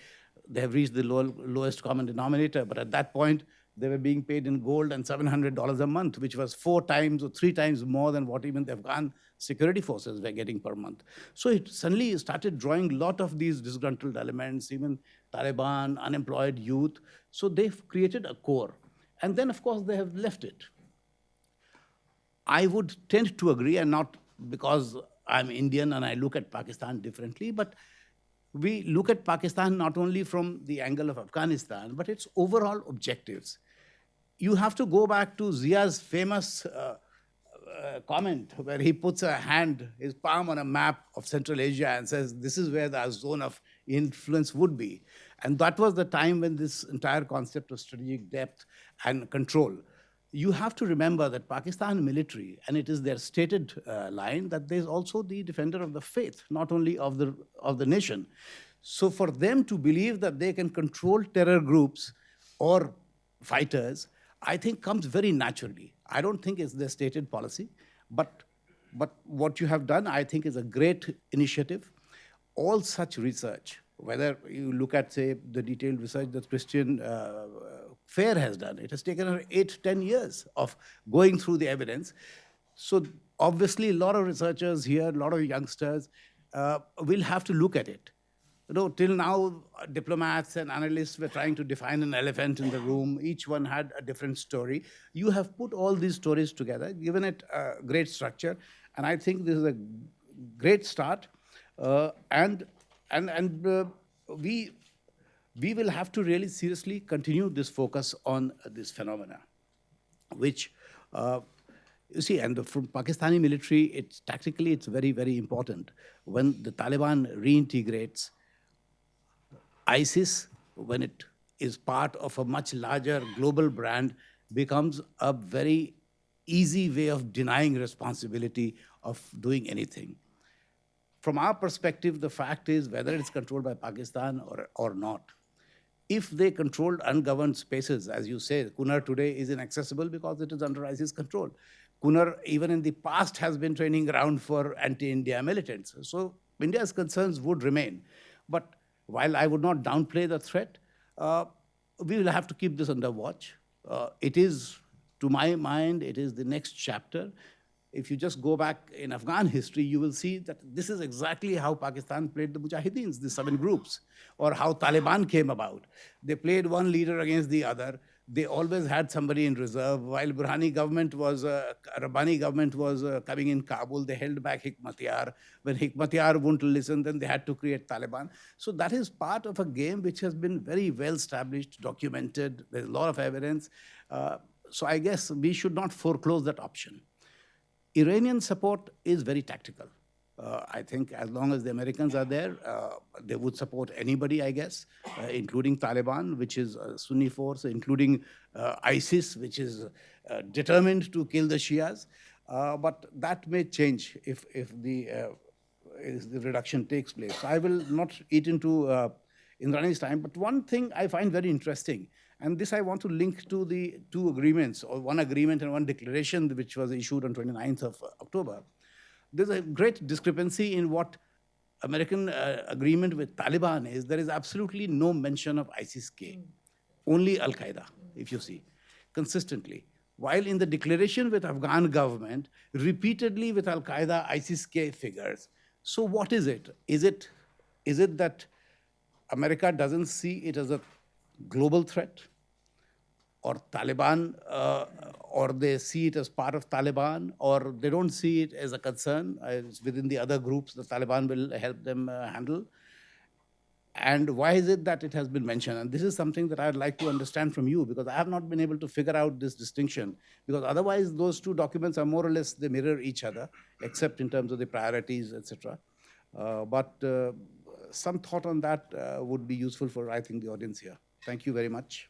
they have reached the lowest common denominator, but at that point, They were being paid in gold and $700 a month, which was 4 times or 3 times more than what even the Afghan security forces were getting per month. So it suddenly started drawing a lot of these disgruntled elements, even Taliban, unemployed youth. So they've created a core. And then, of course, they have left it. I would tend to agree, and not because I'm Indian and I look at Pakistan differently, but we look at Pakistan not only from the angle of Afghanistan, but its overall objectives. You have to go back to Zia's famous comment where he puts his palm on a map of Central Asia and says, this is where the zone of influence would be. And that was the time when this entire concept of strategic depth and control. You have to remember that Pakistan military, and it is their stated line, that there's also the defender of the faith, not only of the nation. So for them to believe that they can control terror groups or fighters, I think comes very naturally. I don't think it's their stated policy, but what you have done, I think, is a great initiative. All such research, whether you look at, say, the detailed research that Christian Fair has done, it has taken her 8-10 years of going through the evidence. So obviously, a lot of researchers here, a lot of youngsters will have to look at it. You know, till now, diplomats and analysts were trying to define an elephant in the room. Each one had a different story. You have put all these stories together, given it a great structure, and I think this is a great start. We will have to really seriously continue this focus on this phenomena, which you see, and from Pakistani military, tactically it's very, very important. When the Taliban reintegrates, ISIS, when it is part of a much larger global brand, becomes a very easy way of denying responsibility of doing anything. From our perspective, the fact is whether it's controlled by Pakistan or not. If they controlled ungoverned spaces, as you say, Kunar today is inaccessible because it is under ISIS control. Kunar, even in the past, has been training ground for anti-India militants. So India's concerns would remain. But while I would not downplay the threat, we will have to keep this under watch. It is, to my mind, it is the next chapter. If you just go back in Afghan history, you will see that this is exactly how Pakistan played the Mujahideens, the 7 groups, or how Taliban came about. They played one leader against the other. They always had somebody in reserve. While Rabbani government was coming in Kabul, they held back Hikmatyar. When Hikmatyar wouldn't listen, then they had to create Taliban. So that is part of a game which has been very well established, documented. There's a lot of evidence. So I guess we should not foreclose that option. Iranian support is very tactical. I think as long as the Americans are there, they would support anybody, I guess, including Taliban, which is a Sunni force, including ISIS, which is determined to kill the Shias. But that may change if the reduction takes place. So I will not eat into Indrani's time, but one thing I find very interesting, and this I want to link to the 2 agreements, or 1 agreement and 1 declaration, which was issued on 29th of October. There's a great discrepancy in what American agreement with Taliban is. There is absolutely no mention of ISIS-K, only Al-Qaeda, if you see, consistently. While in the declaration with Afghan government, repeatedly with Al-Qaeda, ISIS-K figures. So what is it? Is it that America doesn't see it as a global threat, or Taliban, or they see it as part of Taliban, or they don't see it as a concern? It's within the other groups the Taliban will help them handle. And why is it that it has been mentioned? And this is something that I'd like to understand from you, because I have not been able to figure out this distinction, because otherwise those 2 documents are more or less, they mirror each other, except in terms of the priorities, etc. But some thought on that would be useful for, I think, the audience here. Thank you very much.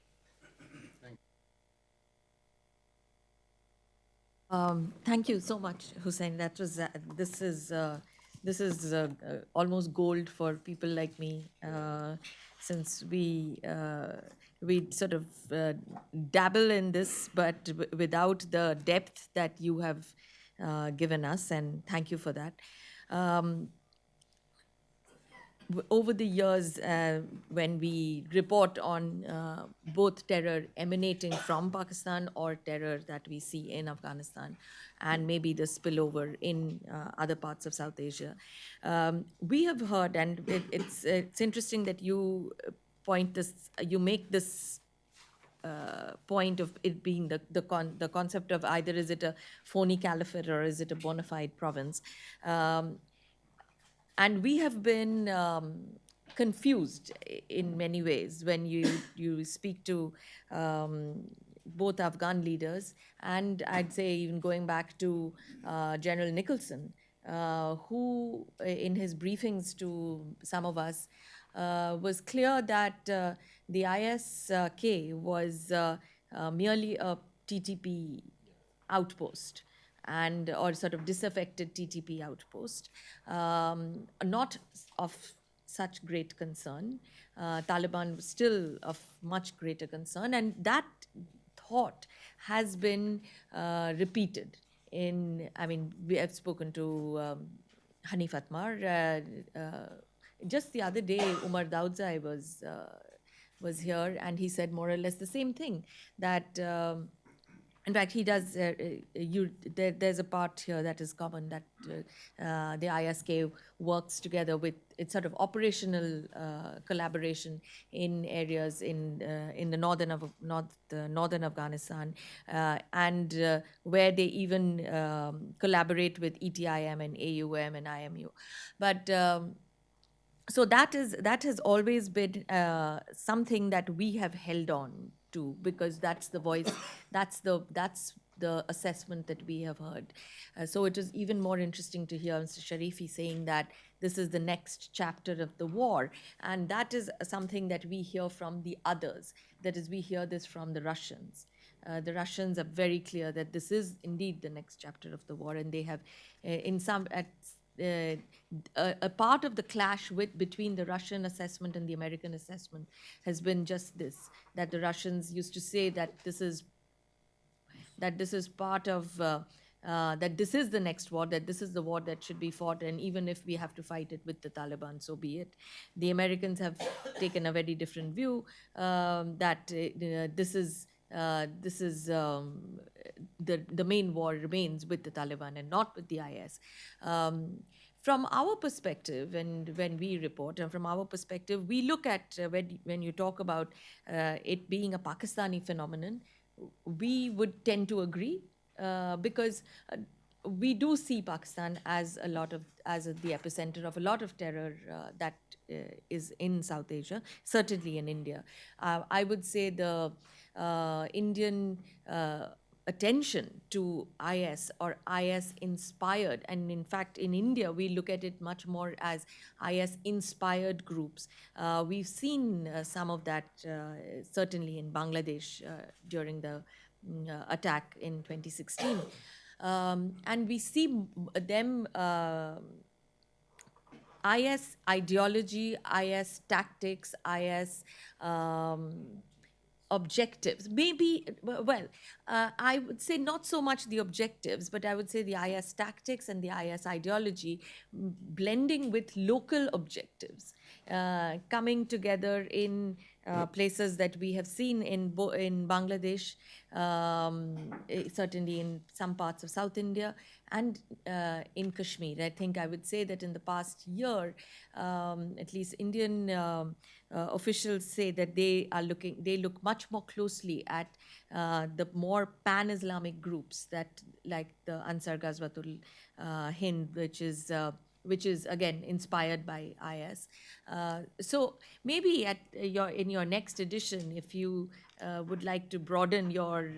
Thank you so much, Hussain. That was this is almost gold for people like me, since we sort of dabble in this, but without the depth that you have given us, and thank you for that. over the years, when we report on both terror emanating from Pakistan or terror that we see in Afghanistan, and maybe the spillover in other parts of South Asia, we have heard, and it's interesting that you you make this point of it being the concept of either is it a phony caliphate or is it a bona fide province. And we have been confused in many ways when you speak to both Afghan leaders, and I'd say even going back to General Nicholson, who in his briefings to some of us was clear that the ISK was merely a TTP outpost and or sort of disaffected TTP outpost, not of such great concern. Taliban was still of much greater concern, and that thought has been repeated. I mean, we have spoken to Hanif Atmar. Just the other day, Umar Daudzai was here, and he said more or less the same thing, that in fact, he does. There's a part here that is common, that the ISK works together with, it's sort of operational collaboration in areas in the northern Afghanistan, and where they even collaborate with ETIM and AUM and IMU, but. So that has always been something that we have held on to, because that's the voice, that's the assessment that we have heard. So it is even more interesting to hear Mr. Sharifi saying that this is the next chapter of the war, and that is something that we hear from the others. That is, we hear this from the Russians. The Russians are very clear that this is indeed the next chapter of the war, and they have, a part of the clash between the Russian assessment and the American assessment has been just this, that the Russians used to say that this is part of that this is the next war, that this is the war that should be fought, and even if we have to fight it with the Taliban, so be it. The Americans have taken a very different view, that this is the main war remains with the Taliban and not with the IS. From our perspective, and when we report, and from our perspective, we look at when you talk about it being a Pakistani phenomenon, we would tend to agree, because we do see Pakistan as the epicenter of a lot of terror that is in South Asia, certainly in India. I would say the Indian attention to IS or IS inspired, and in fact in India we look at it much more as IS inspired groups. We've seen some of that certainly in Bangladesh during the attack in 2016. And we see them, IS ideology, IS tactics, IS objectives. Maybe, well, I would say not so much the objectives, but I would say the IS tactics and the IS ideology blending with local objectives, coming together in places that we have seen in Bangladesh, certainly in some parts of South India, and in Kashmir. I think I would say that in the past year, at least Indian officials say that they look much more closely at the more pan-Islamic groups, that like the Ansar Ghazwatul Hind, which is again inspired by IS. So maybe in your next edition, if you would like to broaden your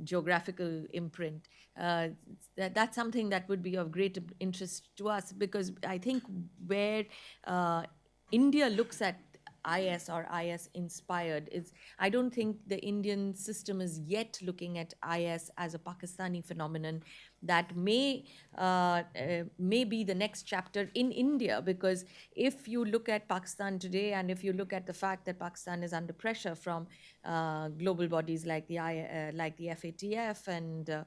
geographical imprint, that's something that would be of great interest to us, because I think where India looks at IS or IS inspired is, I don't think the Indian system is yet looking at IS as a Pakistani phenomenon that may be the next chapter in India. Because if you look at Pakistan today, and if you look at the fact that Pakistan is under pressure from global bodies like the FATF and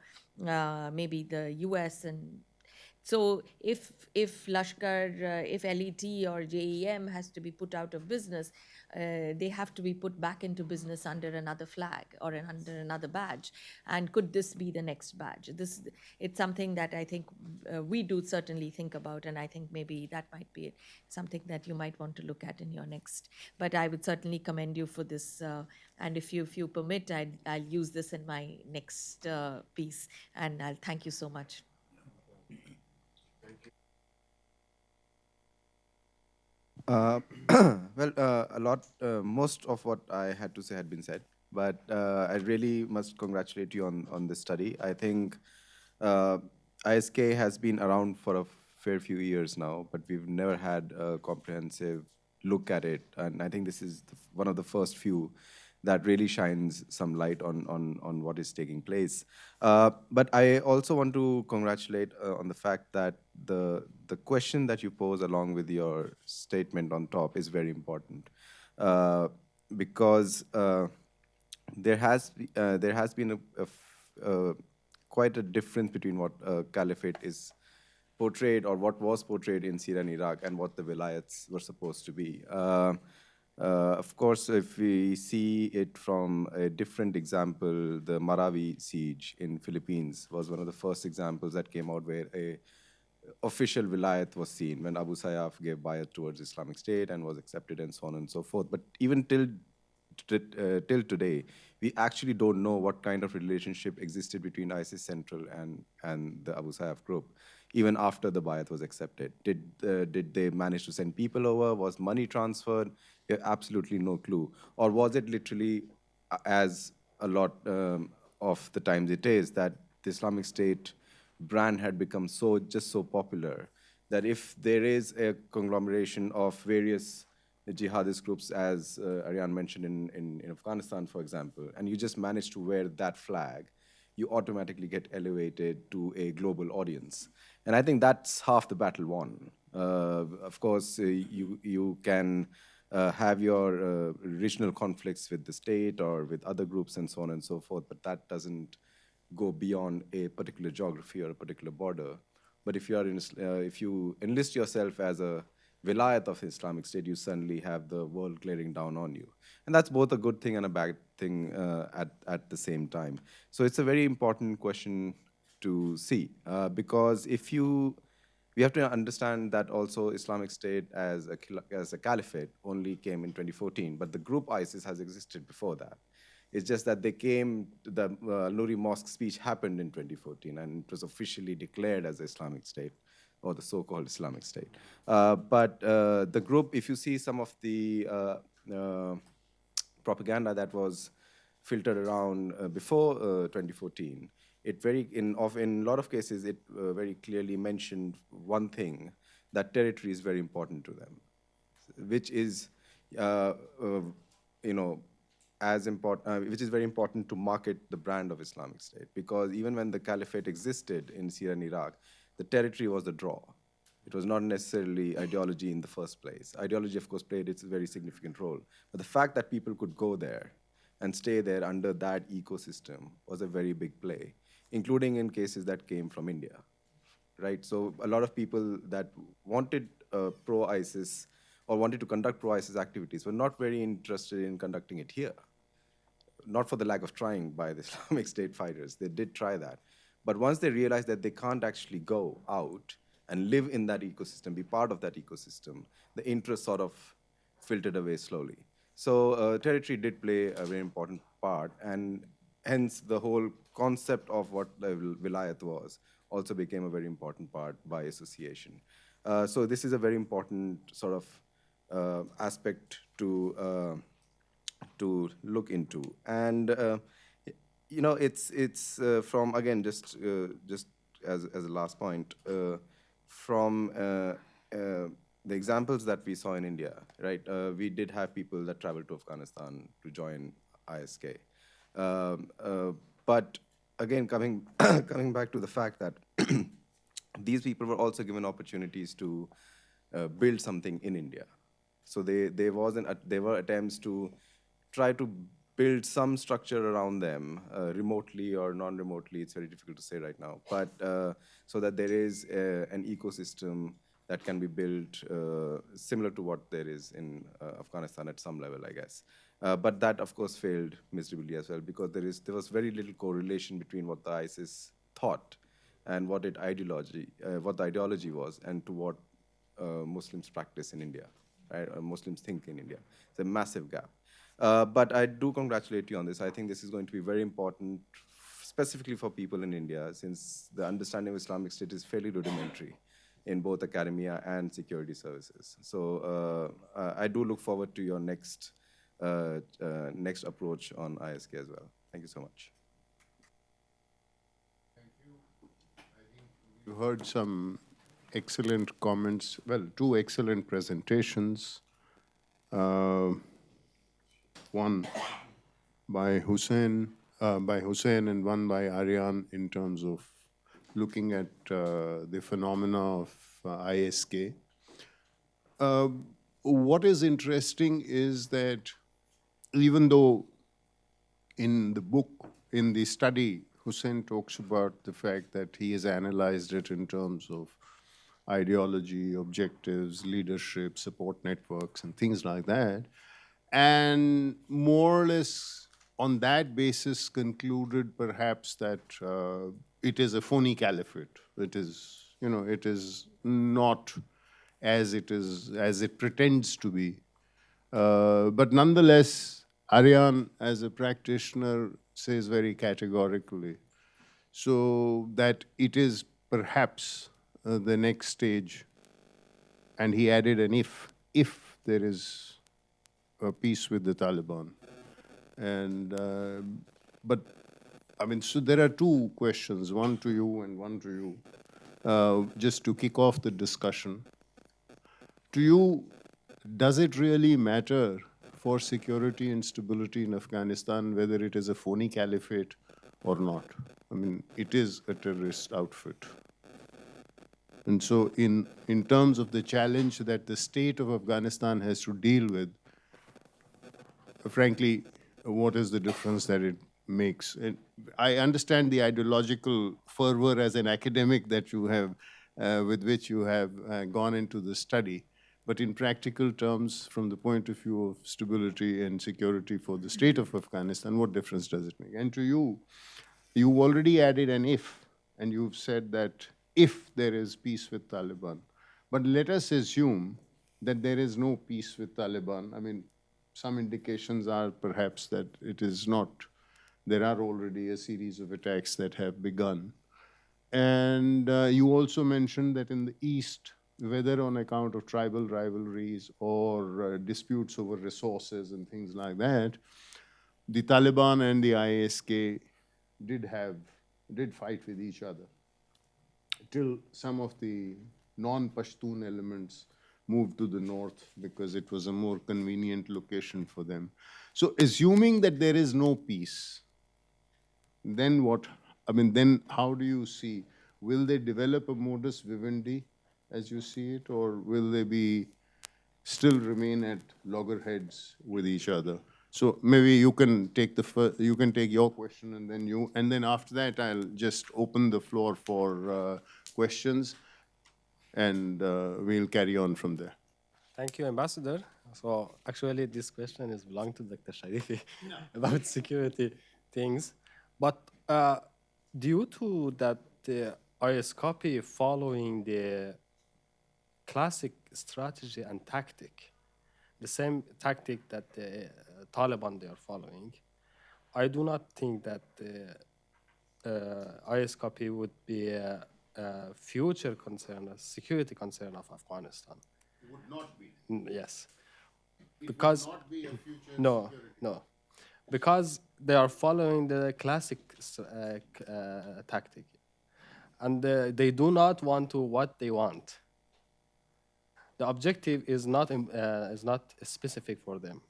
maybe the US, and So if Lashkar, if LET or JEM has to be put out of business, they have to be put back into business under another flag or under another badge. And could this be the next badge? It's something that I think we do certainly think about, and I think maybe that might be something that you might want to look at in your next. But I would certainly commend you for this, and if you permit, I'll use this in my next piece, and I'll thank you so much. Most of what I had to say had been said, but I really must congratulate you on this study. I think ISK has been around for a fair few years now, but we've never had a comprehensive look at it, and I think this is one of the first few that really shines some light on what is taking place. But I also want to congratulate on the fact that the question that you pose along with your statement on top is very important, because there has been quite a difference between what caliphate is portrayed, or what was portrayed in Syria and Iraq, and what the wilayats were supposed to be. Of course, if we see it from a different example, the Marawi siege in Philippines was one of the first examples that came out where a official wilayat was seen when Abu Sayyaf gave bayat towards Islamic State and was accepted, and so on and so forth. But even till today, we actually don't know what kind of relationship existed between ISIS Central and the Abu Sayyaf group, even after the bayat was accepted. Did they manage to send people over? Was money transferred? We have absolutely no clue. Or was it literally, as a lot of the times it is, that the Islamic State brand had become so popular that if there is a conglomeration of various jihadist groups, as Aryan mentioned in Afghanistan, for example, and you just manage to wear that flag, you automatically get elevated to a global audience. And I think that's half the battle won. Of course, you can have your regional conflicts with the state or with other groups and so on and so forth, but that doesn't go beyond a particular geography or a particular border. But if you enlist yourself as a wilayat of Islamic State, you suddenly have the world glaring down on you. And that's both a good thing and a bad thing at the same time. So it's a very important question to see, because we have to understand that also Islamic State as a caliphate only came in 2014, but the group ISIS has existed before that. It's just that the Nuri Mosque speech happened in 2014, and it was officially declared as the Islamic State, or the so-called Islamic State. But the group, if you see some of the propaganda that was filtered around before 2014, in a lot of cases, it very clearly mentioned one thing, that territory is very important to them, which is, which is very important to market the brand of Islamic State. Because even when the caliphate existed in Syria and Iraq, the territory was the draw. It was not necessarily ideology in the first place. Ideology, of course, played its very significant role. But the fact that people could go there and stay there under that ecosystem was a very big play, including in cases that came from India, right? So a lot of people that wanted pro-ISIS or wanted to conduct pro-ISIS activities were not very interested in conducting it here. Not for the lack of trying by the Islamic State fighters. They did try that. But once they realized that they can't actually go out and live in that ecosystem, be part of that ecosystem, the interest sort of filtered away slowly. So territory did play a very important part, and hence the whole concept of what the wilayat was also became a very important part by association. So this is a very important sort of aspect to look into. And it's from, again, just as a last point, from the examples that we saw in India, right? We did have people that traveled to Afghanistan to join ISK. But again, coming back to the fact that these people were also given opportunities to build something in India. So there were attempts to try to build some structure around them, remotely or non-remotely, it's very difficult to say right now, but so that there is an ecosystem that can be built similar to what there is in Afghanistan at some level, I guess. But that, of course, failed miserably as well, because there was very little correlation between what the ISIS thought and what the ideology was, and to what Muslims practice in India, right? Or Muslims think in India. It's a massive gap. But I do congratulate you on this. I think this is going to be very important, specifically for people in India, since the understanding of Islamic State is fairly rudimentary in both academia and security services. So I do look forward to your next approach on ISK as well. Thank you so much. You heard some excellent comments, well, two excellent presentations. One by Hussein and one by Aryan in terms of looking at the phenomena of ISK. What is interesting is that even though in the book, in the study, Hussein talks about the fact that he has analyzed it in terms of ideology, objectives, leadership, support networks, and things like that, and more or less on that basis concluded perhaps that it is a phony caliphate. It is, it is not as it pretends to be. But nonetheless, Aryan, as a practitioner, says very categorically, so that it is perhaps the next stage. And he added an if there is a peace with the Taliban. And, but, I mean, so there are two questions, one to you and one to you, just to kick off the discussion. To you, does it really matter for security and stability in Afghanistan whether it is a phony caliphate or not? I mean, it is a terrorist outfit. And so in terms of the challenge that the state of Afghanistan has to deal with, frankly, what is the difference that it makes? And I understand the ideological fervor as an academic that you have, with which you have gone into the study. But in practical terms, from the point of view of stability and security for the state of Afghanistan, what difference does it make? And to you, you already added an if, and you've said that if there is peace with Taliban. But let us assume that there is no peace with Taliban. I mean, some indications are perhaps that it is not. There are already a series of attacks that have begun. And you also mentioned that in the East, whether on account of tribal rivalries or disputes over resources and things like that, the Taliban and the ISK did fight with each other till some of the non-Pashtun elements moved to the north because it was a more convenient location for them. So assuming that there is no peace, then what? I mean, then how do you see? Will they develop a modus vivendi as you see it, or will they still remain at loggerheads with each other? So maybe you can take your question, and then after that I'll just open the floor for questions, and we'll carry on from there. Thank you, Ambassador. So actually, this question is belong to Dr. Sharifi about security things. But due to that, the ISKP following the classic strategy and tactic, the same tactic that the Taliban they are following, I do not think that the ISKP would be a future concern, a security concern of Afghanistan. It would not be. Yes. Because It would not be a future no, security. no, because they are following the classic tactic, and they do not want to what they want. The objective is not specific for them,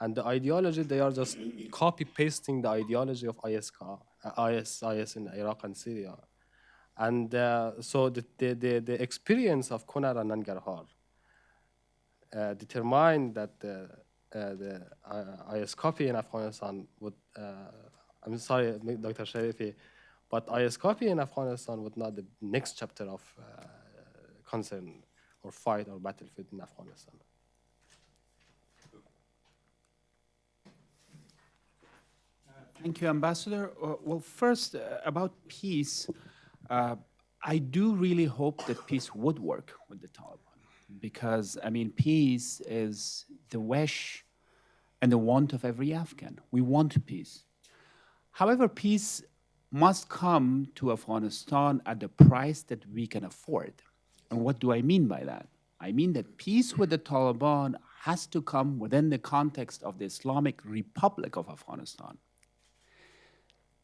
and the ideology they are just copy pasting the ideology of IS in Iraq and Syria, and so the experience of Kunar and Nangarhar determined that IS copy in Afghanistan would, I'm sorry, Dr. Sharifi, but IS copy in Afghanistan would not the next chapter of concern or fight or battlefield in Afghanistan. Thank you, Ambassador. Well, first, about peace, I do really hope that peace would work with the Taliban because, I mean, peace is the wish and the want of every Afghan. We want peace. However, peace must come to Afghanistan at the price that we can afford. And what do I mean by that? I mean that peace with the Taliban has to come within the context of the Islamic Republic of Afghanistan.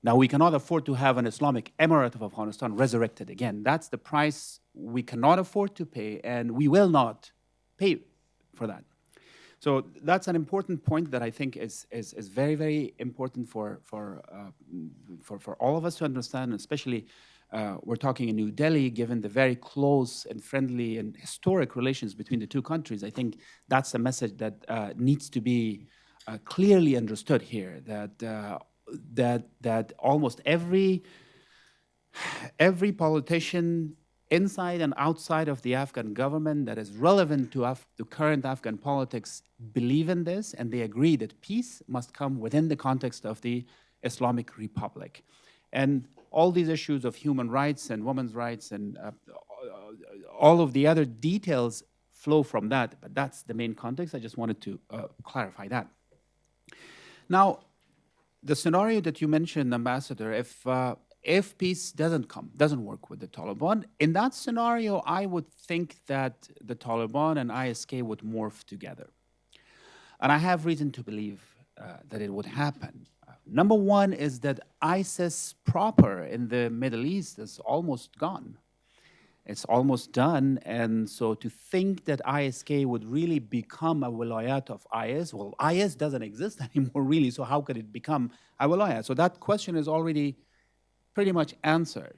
Now, we cannot afford to have an Islamic Emirate of Afghanistan resurrected again. That's the price we cannot afford to pay, and we will not pay for that. So that's an important point that I think is very, very important for all of us to understand, especially we're talking in New Delhi, given the very close and friendly and historic relations between the two countries. I think that's a message that needs to be clearly understood here, that almost every politician inside and outside of the Afghan government that is relevant to current Afghan politics believe in this, and they agree that peace must come within the context of the Islamic Republic. And all these issues of human rights and women's rights and all of the other details flow from that, but that's the main context. I just wanted to clarify that. Now, the scenario that you mentioned, Ambassador, if peace doesn't work with the Taliban, in that scenario, I would think that the Taliban and ISK would morph together. And I have reason to believe that it would happen. Number one is that ISIS proper in the Middle East is almost gone. It's almost done, and so to think that ISK would really become a wilayat of IS, well, IS doesn't exist anymore really, so how could it become a wilayat? So that question is already pretty much answered.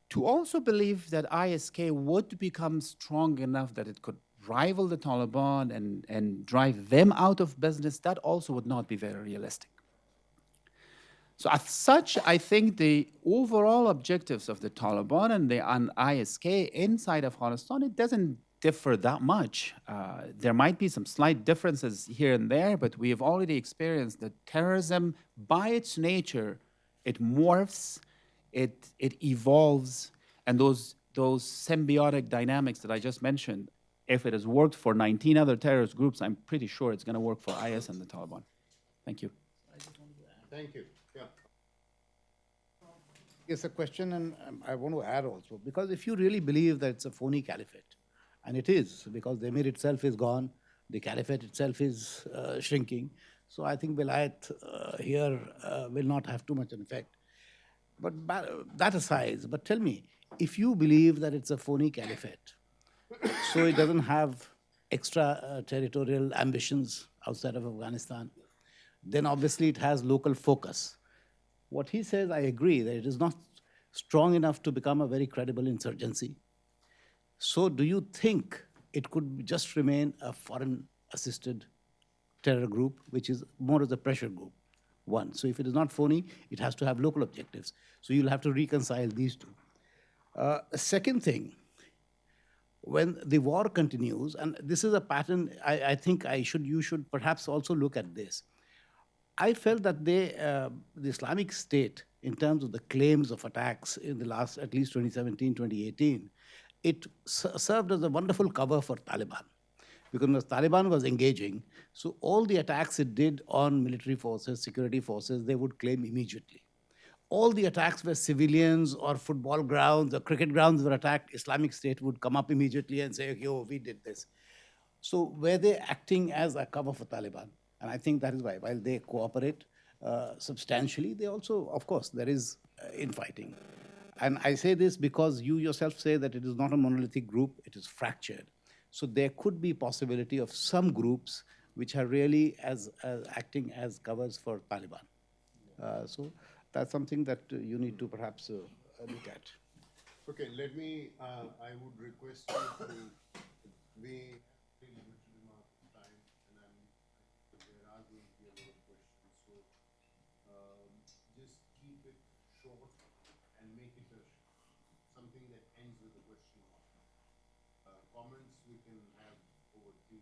To also believe that ISK would become strong enough that it could rival the Taliban and drive them out of business, that also would not be very realistic. So as such, I think the overall objectives of the Taliban and the ISK inside Afghanistan, it doesn't differ that much. There might be some slight differences here and there, but we have already experienced that terrorism, by its nature, it morphs, it evolves, and those symbiotic dynamics that I just mentioned, if it has worked for 19 other terrorist groups, I'm pretty sure it's going to work for IS and the Taliban. Thank you. Thank you. Yeah. It's a question, and I want to add also, because if you really believe that it's a phony caliphate, and it is, because the emir itself is gone, the caliphate itself is shrinking, so I think Wilayat here will not have too much an effect. But that aside, but tell me, if you believe that it's a phony caliphate, so it doesn't have extra territorial ambitions outside of Afghanistan, then obviously it has local focus. What he says, I agree, that it is not strong enough to become a very credible insurgency. So do you think it could just remain a foreign-assisted terror group, which is more as a pressure group? One. So if it is not phony, it has to have local objectives. So you'll have to reconcile these two. Second thing, when the war continues, and this is a pattern, I think you should perhaps also look at this. I felt that the Islamic State, in terms of the claims of attacks in the last, at least 2017, 2018, it served as a wonderful cover for Taliban. Because when the Taliban was engaging, so all the attacks it did on military forces, security forces, they would claim immediately. All the attacks where civilians or football grounds or cricket grounds were attacked, Islamic State would come up immediately and say, yo, we did this. So were they acting as a cover for Taliban? And I think that is why, while they cooperate substantially, they also, of course, there is infighting. And I say this because you yourself say that it is not a monolithic group, it is fractured. So there could be possibility of some groups which are really acting as covers for Taliban. So that's something that you need to perhaps look at. Okay, let me, I would request you to be time, and I'm short and make it something that ends with a question mark. Comments we can have over tea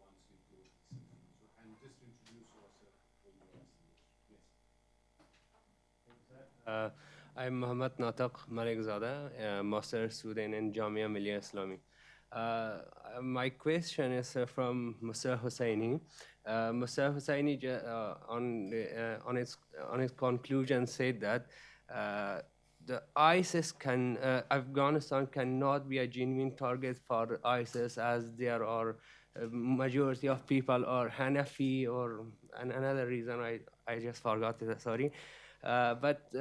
once we close the session. So, and just introduce yourself when you ask the question. Yes. I'm Mohammad Nataq Malikzada, master student in Jamia Millia Islami. My question is from Mr. Hussaini. Mr. Hussaini on its conclusion said that the ISIS Afghanistan cannot be a genuine target for ISIS as there are majority of people are Hanafi or another reason I just forgot it, sorry. But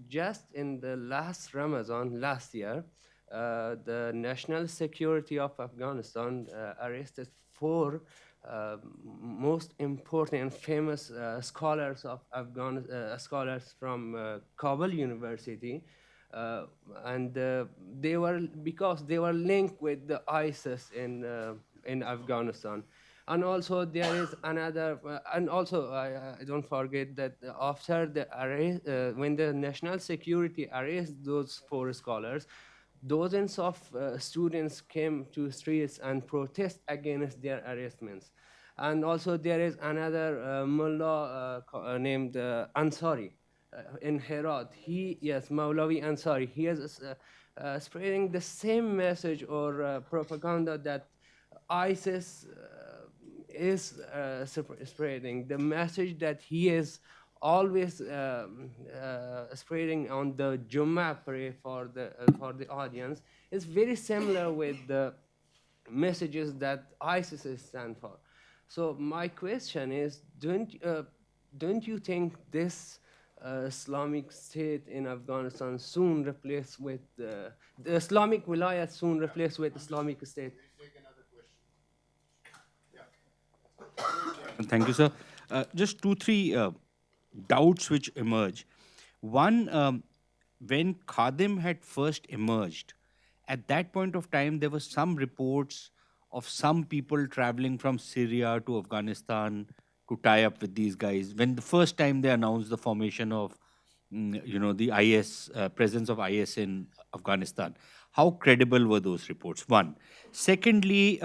just in the last Ramadan last year, the national security of Afghanistan arrested 4 most important and famous scholars of scholars from Kabul University, and because they were linked with the ISIS in Afghanistan. And also there is another, and also I don't forget that after the arrest, when the national security arrested those 4 scholars, dozens of students came to streets and protest against their arrestments. And also there is another mullah named Ansari in Herat. Maulavi Ansari. He is spreading the same message or propaganda that ISIS is spreading. The message that he is always spreading on the Jummah prayer for the audience is very similar with the messages that ISIS stand for. So my question is, don't you think this Islamic State in Afghanistan soon replaced with the Islamic Wilayat soon replaced with Islamic State? Thank you, sir. Just 2-3 doubts which emerge. One, when Khadim had first emerged, at that point of time, there were some reports of some people traveling from Syria to Afghanistan to tie up with these guys. When the first time they announced the formation of, the IS, presence of IS in Afghanistan, how credible were those reports? One. Secondly,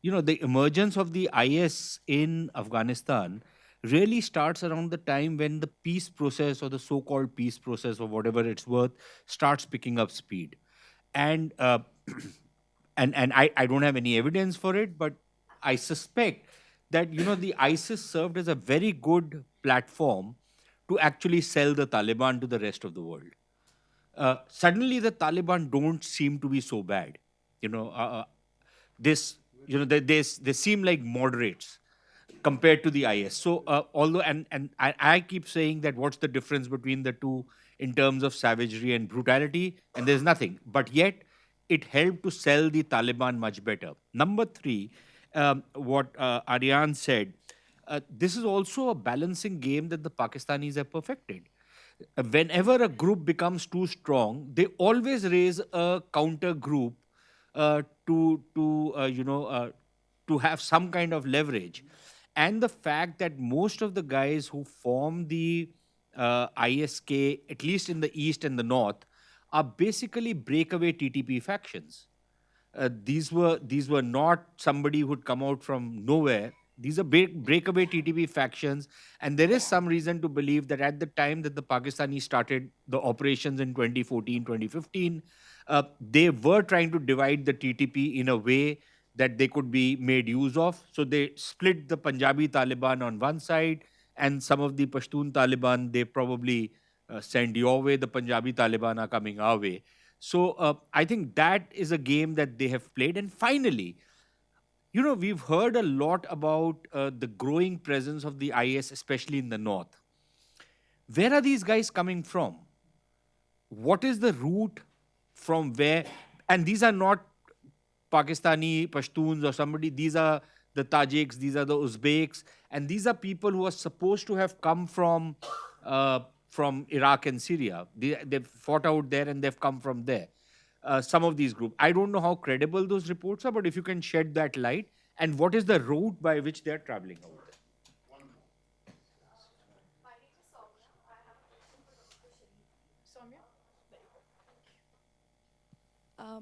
the emergence of the IS in Afghanistan really starts around the time when the peace process or the so-called peace process or whatever it's worth starts picking up speed. And I don't have any evidence for it, but I suspect that, the ISIS served as a very good platform to actually sell the Taliban to the rest of the world. Suddenly the Taliban don't seem to be so bad. They seem like moderates compared to the IS. So although, and I keep saying that what's the difference between the two in terms of savagery and brutality, and there's nothing. But yet, it helped to sell the Taliban much better. Number 3, what Aryan said, this is also a balancing game that the Pakistanis have perfected. Whenever a group becomes too strong, they always raise a counter group to have some kind of leverage. And the fact that most of the guys who form the ISK, at least in the east and the north, are basically breakaway TTP factions. These were not somebody who'd come out from nowhere. These are breakaway TTP factions, and there is some reason to believe that at the time that the Pakistanis started the operations in 2014, 2015, they were trying to divide the TTP in a way that they could be made use of. So they split the Punjabi Taliban on one side, and some of the Pashtun Taliban, they probably send your way, the Punjabi Taliban are coming our way. So I think that is a game that they have played. And finally, we've heard a lot about the growing presence of the IS, especially in the north. Where are these guys coming from? What is the route from where? And these are not Pakistani Pashtuns or somebody. These are the Tajiks, these are the Uzbeks, and these are people who are supposed to have come from Iraq and Syria. They've fought out there and they've come from there. Some of these groups. I don't know how credible those reports are, but if you can shed that light, and what is the route by which they're traveling out there?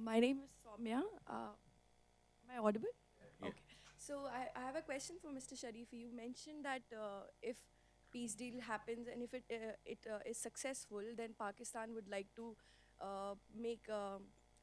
My name is Soumya. Am I audible? Okay. So I have a question for Mr. Sharifi. You mentioned that if peace deal happens and if it is successful, then Pakistan would like to make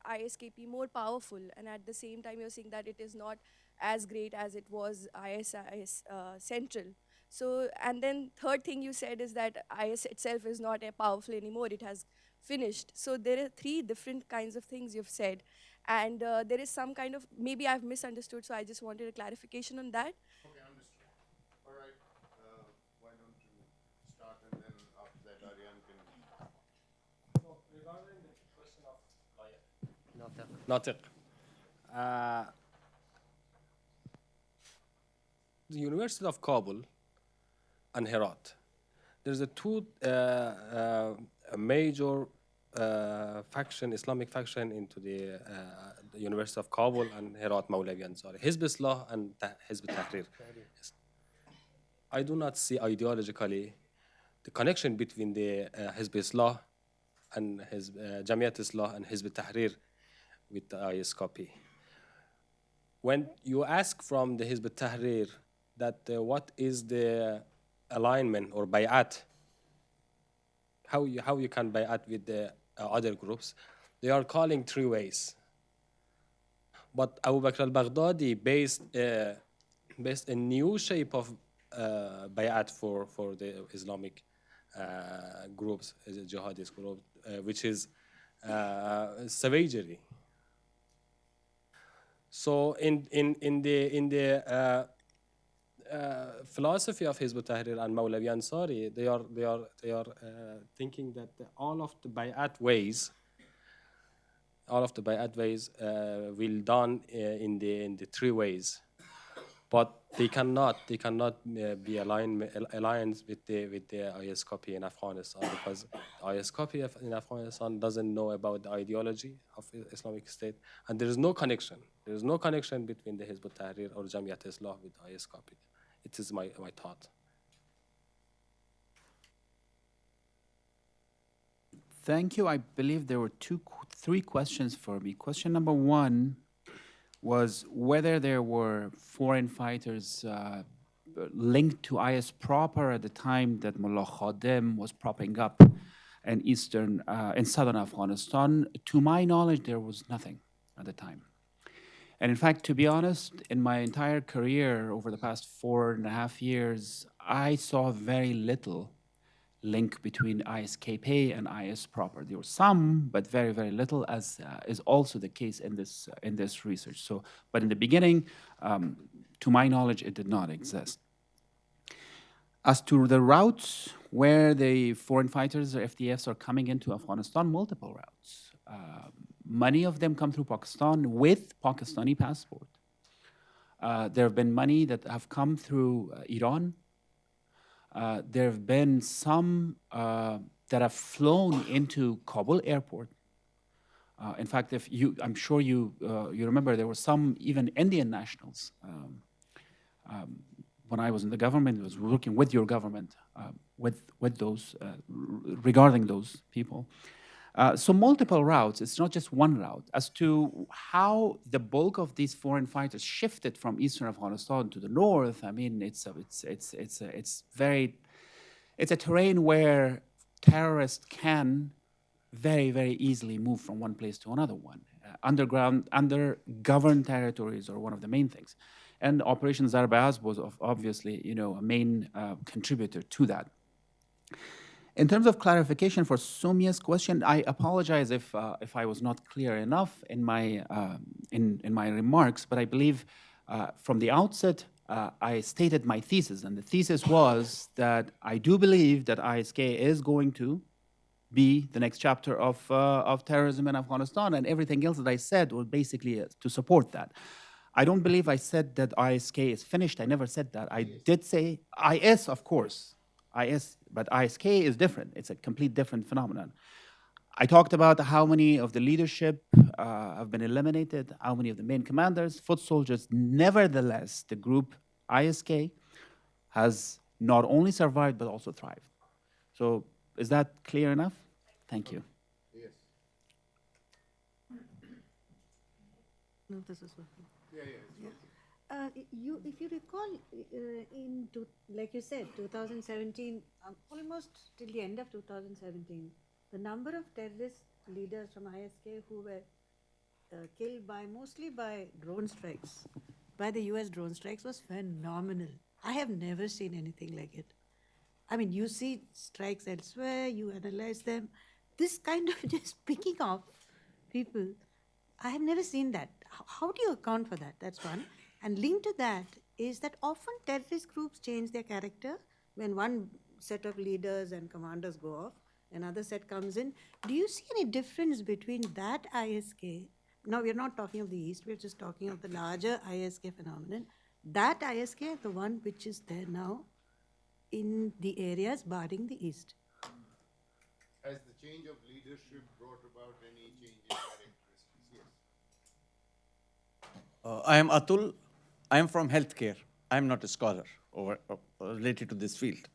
ISKP more powerful. And at the same time, you're saying that it is not as great as it was ISIS Central. So, and then third thing you said is that IS itself is not powerful anymore. It has finished. So there are three different kinds of things you've said. And there is some kind of, maybe I've misunderstood, so I just wanted a clarification on that. Okay, understood. All right, why don't you start and then after that Aryan can... So regarding the question of Natiq, the University of Kabul and Herat, there's a two a major faction, Islamic faction into the University of Kabul and Herat Mawlavi Ansari, Hizb Islah and Hizb Tahrir. Yes. I do not see ideologically the connection between the Hizb Islah and Jamiat Islah and Hizb Tahrir with the ISKP. When you ask from the Hizb Tahrir that what is the alignment or bay'at, how you can bay'at with the other groups, they are calling three ways. But Abu Bakr al-Baghdadi based a new shape of bay'at for the Islamic groups, jihadist group, which is savagery. So in the philosophy of Hizb ut-Tahrir and Mawlavi Ansari, they are thinking that all of the bay'at ways will done in the three ways, but they cannot be aligned with the ISKP in Afghanistan, because the ISKP in Afghanistan doesn't know about the ideology of Islamic State, and there is no connection. There is no connection between the Hizb ut-Tahrir or Jamiat Islah with the ISKP. It is my thought. Thank you. I believe there were three questions for me. Question number one was whether there were foreign fighters linked to IS proper at the time that Mullah Khadim was propping up in southern Afghanistan. To my knowledge, there was nothing at the time. And in fact, to be honest, in my entire career over the past 4.5 years, I saw very little link between ISKP and IS proper. There was some, but very, very little, as is also the case in this research. So, but in the beginning, to my knowledge, it did not exist. As to the routes where the foreign fighters or FDFs are coming into Afghanistan, multiple routes. Many of them come through Pakistan with Pakistani passport. There have been many that have come through Iran. There have been some that have flown into Kabul airport. In fact, I'm sure you remember there were some even Indian nationals. When I was in the government, I was working with your government with those regarding those people. So multiple routes. It's not just one route. As to how the bulk of these foreign fighters shifted from eastern Afghanistan to the north, I mean, it's a terrain where terrorists can very, very easily move from one place to another one. Underground, under governed territories are one of the main things. And Operation Zarbaz was obviously, a main contributor to that. In terms of clarification for Soumya's question, I apologize if I was not clear enough in my remarks, but I believe from the outset I stated my thesis, and the thesis was that I do believe that ISK is going to be the next chapter of terrorism in Afghanistan, and everything else that I said was basically to support that. I don't believe I said that ISK is finished. I never said that. I did say IS, of course. IS, but ISK is different. It's a complete different phenomenon. I talked about how many of the leadership have been eliminated, how many of the main commanders, foot soldiers. Nevertheless, the group ISK has not only survived, but also thrived. So is that clear enough? Thank you. Yes. No, this is working. If you recall, like you said, 2017, almost till the end of 2017, the number of terrorist leaders from ISK who were killed mostly by drone strikes, by the US drone strikes, was phenomenal. I have never seen anything like it. I mean, you see strikes elsewhere, you analyze them. This kind of just picking off people, I have never seen that. How do you account for that? That's one. And linked to that is that often terrorist groups change their character when one set of leaders and commanders go off, another set comes in. Do you see any difference between that ISK? Now, we're not talking of the East, we're just talking of the larger ISK phenomenon. That ISK, the one which is there now in the areas barring the East. Has the change of leadership brought about any change in characteristics? Yes. I am Atul. I am from healthcare. I am not a scholar related to this field.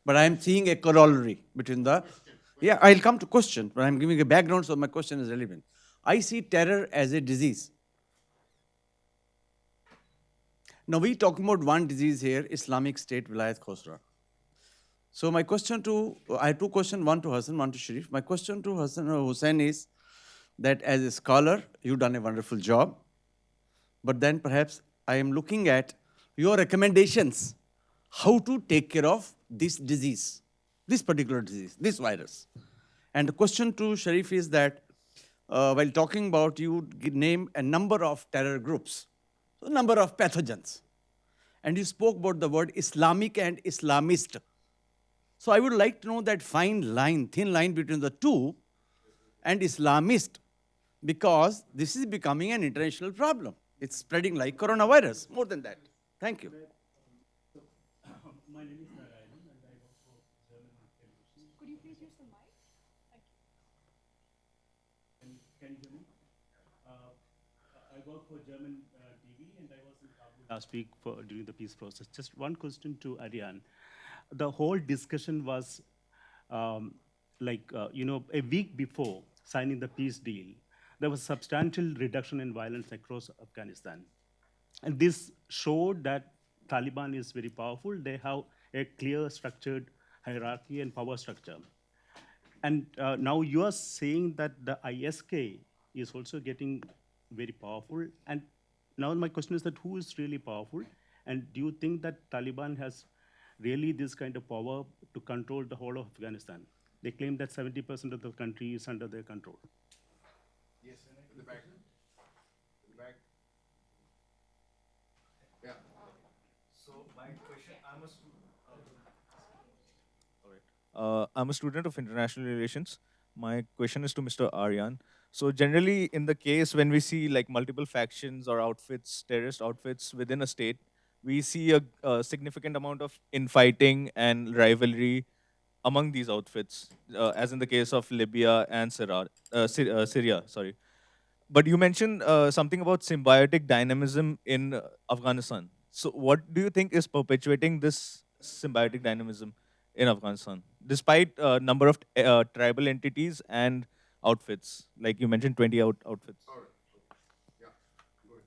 But I am seeing a corollary between the... Yeah, I'll come to question, but I'm giving a background so my question is relevant. I see terror as a disease. Now, we're talking about one disease here, Islamic State Wilayat Khorasan. So my question I have two questions, one to Hassan, one to Sharif. My question to Hussain is that as a scholar, you've done a wonderful job. But then perhaps I am looking at your recommendations, how to take care of this disease, this particular disease, this virus. And the question to Sharif is that while talking about, you name a number of terror groups, a number of pathogens. And you spoke about the word Islamic and Islamist. So I would like to know that fine line, thin line between the two and Islamist, because this is becoming an international problem. It's spreading like coronavirus, more than that. Thank you. My name is Narayan and I work for German television. Could you please use the mic? Thank you. Can you hear me? I work for German TV and I was in Kabul last week during the peace process. Just one question to Aryan. The whole discussion was a week before signing the peace deal, there was substantial reduction in violence across Afghanistan. And this showed that Taliban is very powerful. They have a clear structured hierarchy and power structure. And now you are saying that the ISK is also getting very powerful. And now my question is that who is really powerful? And do you think that Taliban has really this kind of power to control the whole of Afghanistan? They claim that 70% of the country is under their control. Yes, in the back. In the back. Yeah. So my question, I'm a student of international relations. My question is to Mr. Aryan. So generally, in the case when we see like multiple factions or outfits, terrorist outfits within a state, we see a significant amount of infighting and rivalry among these outfits, as in the case of Libya and Syria. Sorry. But you mentioned something about symbiotic dynamism in Afghanistan. So what do you think is perpetuating this symbiotic dynamism in Afghanistan, despite a number of tribal entities and outfits? Like you mentioned, 20 outfits. All right. Yeah. Go ahead.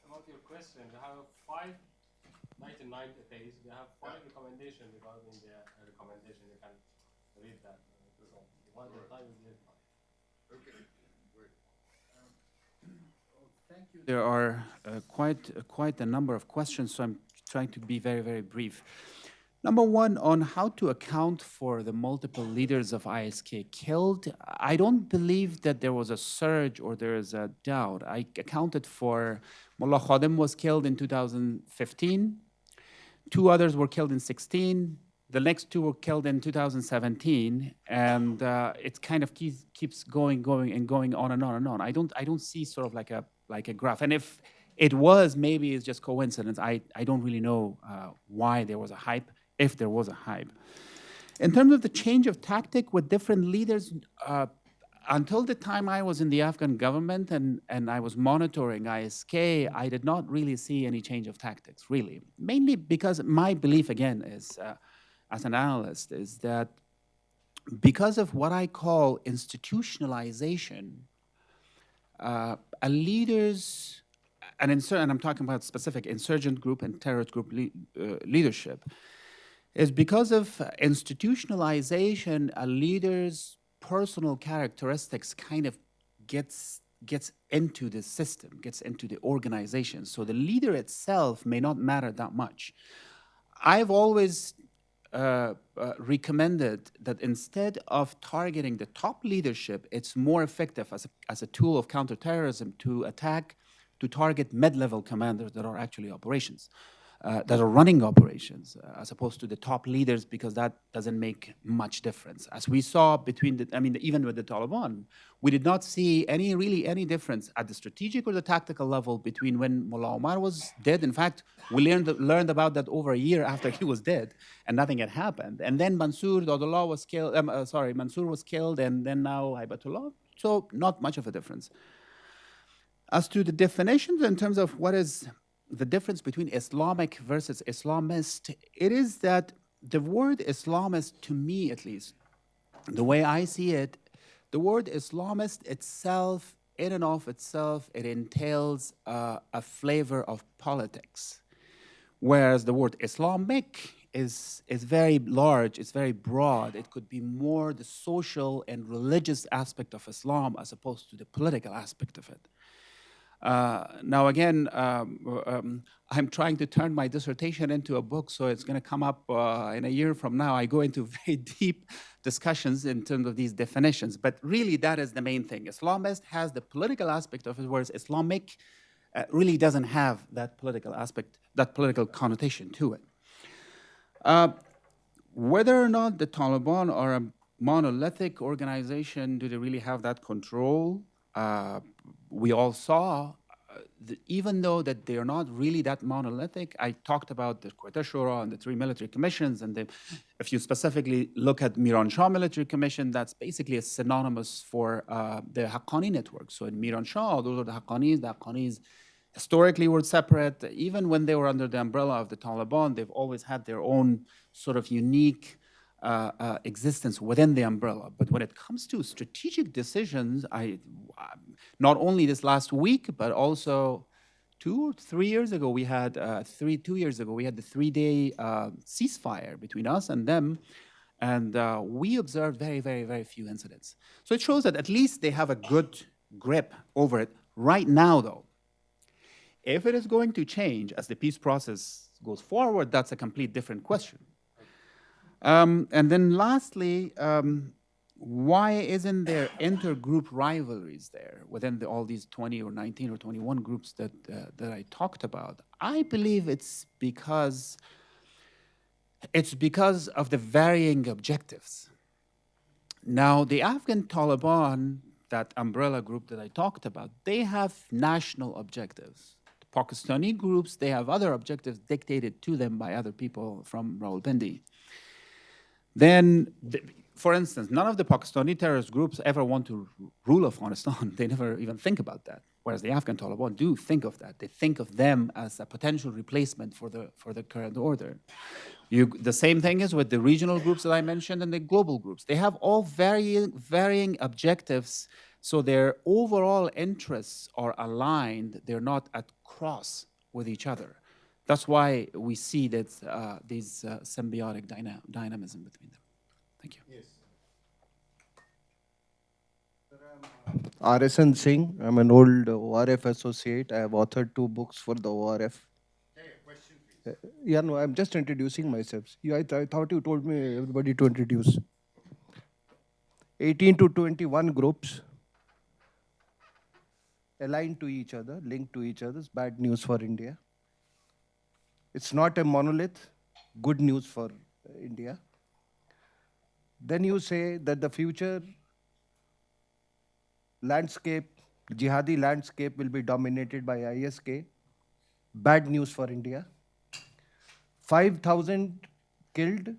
About your question, they have 599 days. They have 5 recommendations regarding their recommendation. You can read that. One at a time is left. Okay. Great. Thank you. There are quite a number of questions, so I'm trying to be very, very brief. Number one, on how to account for the multiple leaders of ISK killed, I don't believe that there was a surge or there is a doubt. I accounted for Mullah Khadim was killed in 2015. 2 others were killed in 16. The next 2 were killed in 2017, and it kind of keeps going and going on and on and on. I don't see sort of like a graph. And if it was, maybe it's just coincidence. I don't really know why there was a hype, if there was a hype. In terms of the change of tactic with different leaders, until the time I was in the Afghan government and I was monitoring ISK, I did not really see any change of tactics, really. Mainly because my belief, again, is, as an analyst, is that because of what I call institutionalization, a leader's, and I'm talking about specific insurgent group and terrorist group leadership, is because of institutionalization, a leader's personal characteristics kind of gets into the system, gets into the organization. So the leader itself may not matter that much. I've always recommended that instead of targeting the top leadership, it's more effective as a tool of counterterrorism to target mid-level commanders that are actually operations, that are running operations, as opposed to the top leaders, because that doesn't make much difference. As we saw between even with the Taliban, we did not see any difference at the strategic or the tactical level between when Mullah Omar was dead. In fact, we learned about that over a year after he was dead, and nothing had happened. And then Mansour was killed. Mansour was killed, and then now Hibatullah. So not much of a difference. As to the definitions in terms of what is the difference between Islamic versus Islamist, it is that the word Islamist, to me at least, the way I see it, the word Islamist itself, in and of itself, it entails a flavor of politics. Whereas the word Islamic is very large, it's very broad. It could be more the social and religious aspect of Islam as opposed to the political aspect of it. Now again, I'm trying to turn my dissertation into a book, so it's going to come up in a year from now. I go into very deep discussions in terms of these definitions, but really that is the main thing. Islamist has the political aspect of it, whereas Islamic really doesn't have that political aspect, that political connotation to it. Whether or not the Taliban are a monolithic organization, do they really have that control? We all saw, even though that they are not really that monolithic, I talked about the Quetta Shura and the 3 military commissions, and if you specifically look at Miran Shah military commission, that's basically a synonymous for the Haqqani network. So in Miran Shah, those are the Haqqanis. The Haqqanis historically were separate. Even when they were under the umbrella of the Taliban, they've always had their own sort of unique existence within the umbrella. But when it comes to strategic decisions, not only this last week, but also 2 or 3 years ago, we had 2 years ago, we had the 3-day ceasefire between us and them, and we observed very, very, very few incidents. So it shows that at least they have a good grip over it. Right now, though, if it is going to change as the peace process goes forward, that's a complete different question. And then lastly, why isn't there intergroup rivalries there within all these 20 or 19 or 21 groups that I talked about? I believe it's because of the varying objectives. Now, the Afghan Taliban, that umbrella group that I talked about, they have national objectives. The Pakistani groups, they have other objectives dictated to them by other people from Rawalpindi. Then, for instance, none of the Pakistani terrorist groups ever want to rule Afghanistan. They never even think about that. Whereas the Afghan Taliban do think of that. They think of them as a potential replacement for the current order. The same thing is with the regional groups that I mentioned and the global groups. They have all varying objectives, so their overall interests are aligned. They're not at cross with each other. That's why we see that these symbiotic dynamism between them. Thank you. Yes. RSN Singh. I'm an old ORF associate. I have authored 2 books for the ORF. Hey, a question, please. Yeah, no, I'm just introducing myself. I thought you told me everybody to introduce. 18 to 21 groups aligned to each other, linked to each other. It's bad news for India. It's not a monolith, good news for India. Then you say that the future landscape, jihadi landscape will be dominated by ISK. Bad news for India. 5,000 killed,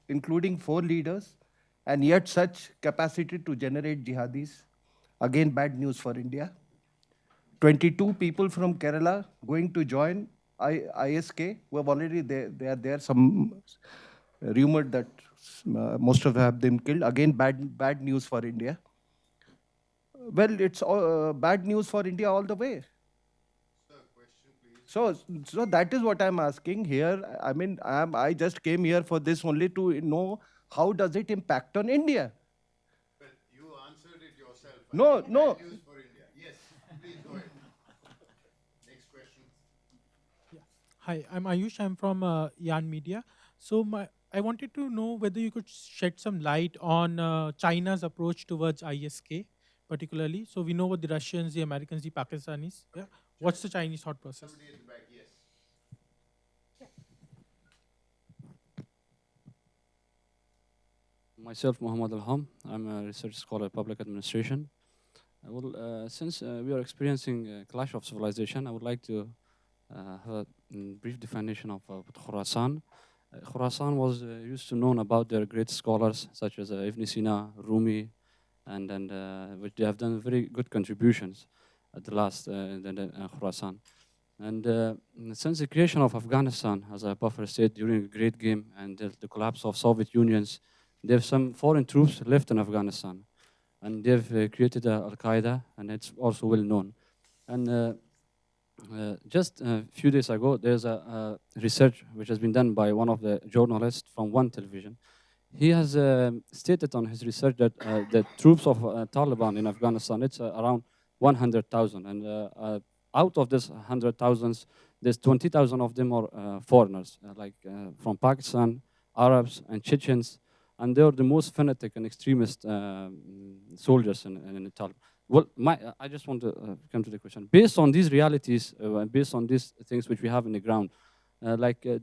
including 4 leaders, and yet such capacity to generate jihadis. Again, bad news for India. 22 people from Kerala going to join ISK, who have already they are there. Some rumored that most of them have been killed. Again, bad news for India. well, it's bad news for India all the way. So that is what I'm asking here. I mean, I just came here for this only to know how does it impact on India. But you answered it yourself. No, no. Bad news for India. Yes, please go ahead. Next question. Hi, I'm Ayush. I'm from Yarn Media. So I wanted to know whether you could shed some light on China's approach towards ISK, particularly. So we know what the Russians, the Americans, the Pakistanis. Yeah. What's the Chinese thought process? Somebody at the back, yes. Myself, Muhammad Alham. I'm a research scholar at public administration. Since we are experiencing a clash of civilization, I would like to have a brief definition of Khorasan. Khorasan was used to known about their great scholars such as Ibn Sina, Rumi, and which they have done very good contributions at the last Khorasan. And since the creation of Afghanistan as a buffer state during a Great Game and the collapse of Soviet Unions, there are some foreign troops left in Afghanistan. And they've created Al-Qaeda, and it's also well known. And just a few days ago, there's a research which has been done by one of the journalists from one television. He has stated on his research that the troops of Taliban in Afghanistan, it's around 100,000. And out of this 100,000, there's 20,000 of them are foreigners, from Pakistan, Arabs, and Chechens. And they are the most fanatic and extremist soldiers in the Taliban. Well, I just want to come to the question. Based on these realities, based on these things which we have in the ground,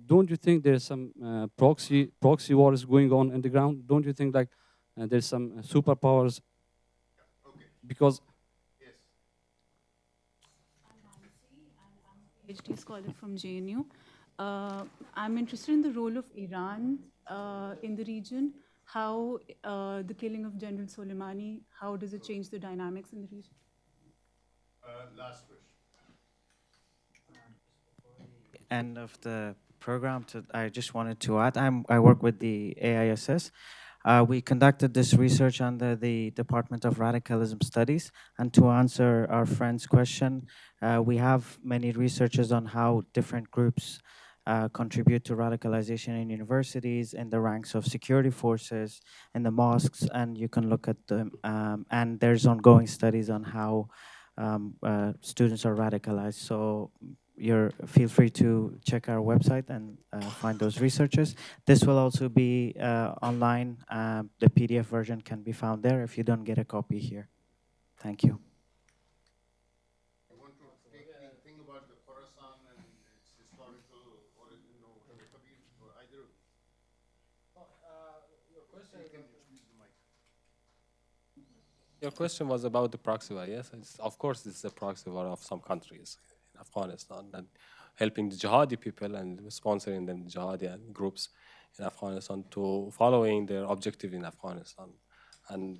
don't you think there's some proxy wars going on in the ground? Don't you think there's some superpowers? Okay. Because PhD scholar from JNU. I'm interested in the role of Iran in the region. How the killing of General Soleimani, how does it change the dynamics in the region? Last question. End of the program, I just wanted to add, I work with the AISS. We conducted this research under the Department of Radicalism Studies. And to answer our friend's question, we have many researchers on how different groups contribute to radicalization in universities, in the ranks of security forces, in the mosques, and you can look at them. And there's ongoing studies on how students are radicalized. So feel free to check our website and find those researchers. This will also be online. The PDF version can be found there if you don't get a copy here. Thank you. I want to take the thing about the Khorasan and its historical origin, or either. Your question. Your question was about the proxy war, yes? Of course, it's a proxy war of some countries in Afghanistan and helping the jihadi people and sponsoring them, the jihadi groups in Afghanistan to following their objective in Afghanistan. And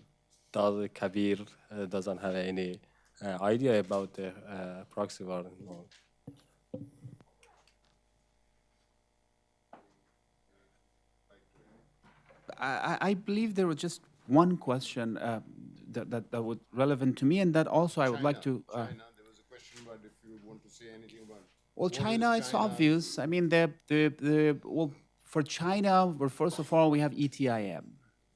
Kabir doesn't have any idea about the proxy war. No. I believe there was just one question that was relevant to me, and that also I would like to. China, there was a question about if you want to say anything about. Well, China, it's obvious. I mean, for China, first of all, we have ETIM.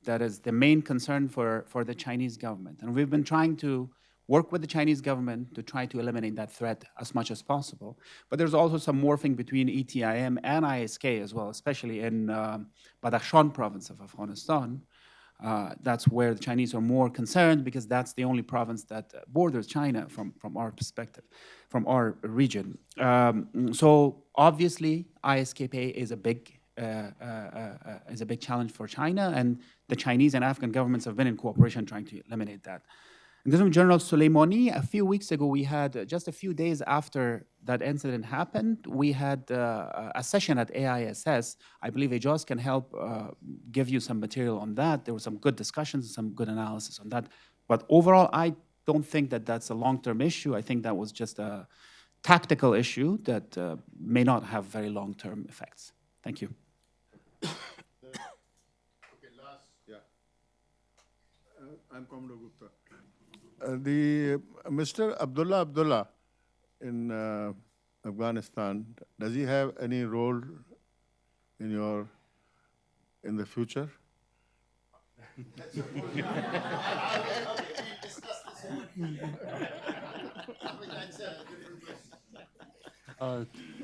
That is the main concern for the Chinese government. And we've been trying to work with the Chinese government to try to eliminate that threat as much as possible. But there's also some morphing between ETIM and ISK as well, especially in Badakhshan province of Afghanistan. That's where the Chinese are more concerned because that's the only province that borders China from our perspective, from our region. So obviously, ISKP is a big challenge for China, and the Chinese and Afghan governments have been in cooperation trying to eliminate that. In terms of General Soleimani, a few weeks ago, we had, just a few days after that incident happened, we had a session at AISS. I believe Ajaz can help give you some material on that. There were some good discussions, some good analysis on that. But overall, I don't think that that's a long-term issue. I think that was just a tactical issue that may not have very long-term effects. Thank you. Okay, last. Yeah. I'm Commodore Gupta. Mr. Abdullah in Afghanistan, does he have any role in the future?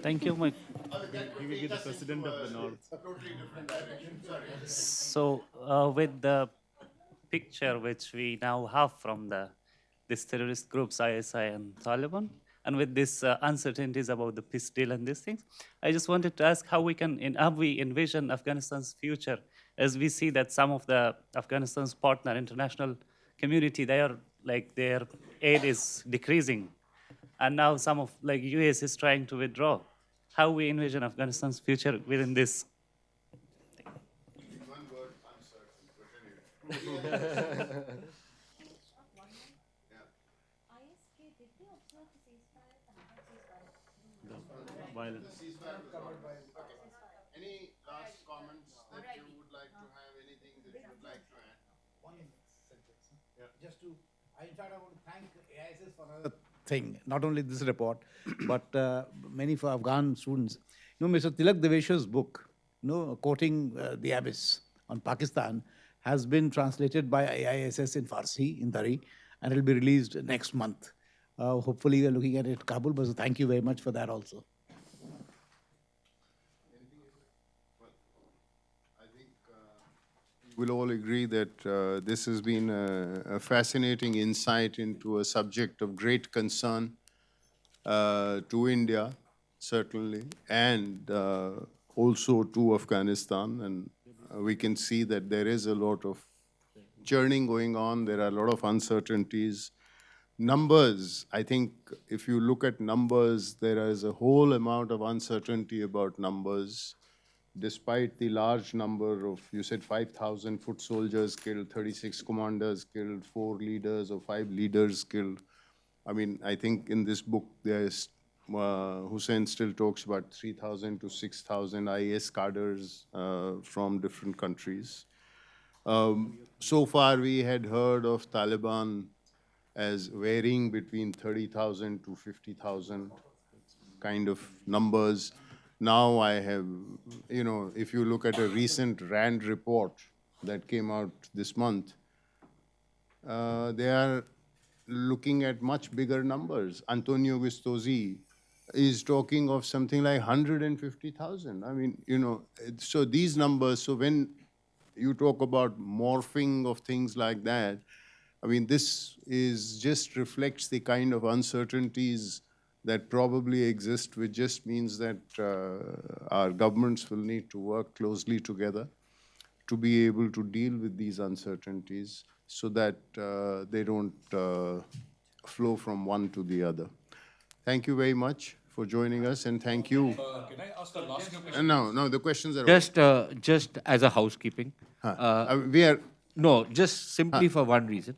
Thank you, Mike. He will be the president of the North. A totally different direction. Sorry. So, with the picture which we now have from these terrorist groups, ISI and Taliban, and with these uncertainties about the peace deal and these things, I just wanted to ask how we envision Afghanistan's future, as we see that some of the Afghanistan's partner international community, their aid is decreasing, and now some of US is trying to withdraw. How we envision Afghanistan's future within this? One word, uncertain, but anyway. Violence. Any last comments that you would like to have? Anything that you would like to add? One sentence. Just to, in fact, I want to thank AISS for another thing, not only this report, but many for Afghan students. Mr. Tilak Devesh's book, quoting The Abyss on Pakistan, has been translated by AISS in Farsi, in Dari, and it will be released next month. Hopefully, we are looking at it in Kabul, but thank you very much for that also. We'll all agree that this has been a fascinating insight into a subject of great concern to India, certainly, and also to Afghanistan. And we can see that there is a lot of churning going on. There are a lot of uncertainties. Numbers, I think if you look at numbers, there is a whole amount of uncertainty about numbers. Despite the large number of, you said 5,000 foot soldiers killed, 36 commanders killed, 4 leaders or 5 leaders killed. I mean, I think in this book, there's Hussein still talks about 3,000 to 6,000 IS cadres from different countries. So far, we had heard of Taliban as varying between 30,000 to 50,000 kind of numbers. Now I have, if you look at a recent RAND report that came out this month, they are looking at much bigger numbers. Antonio Gustosi is talking of something like 150,000. I mean, so these numbers, so when you talk about morphing of things like that, I mean, this just reflects the kind of uncertainties that probably exist, which just means that our governments will need to work closely together to be able to deal with these uncertainties so that they don't flow from one to the other. Thank you very much for joining us, and thank you. Can I ask a last question? No, the questions are just as a housekeeping. We are no, just simply for one reason.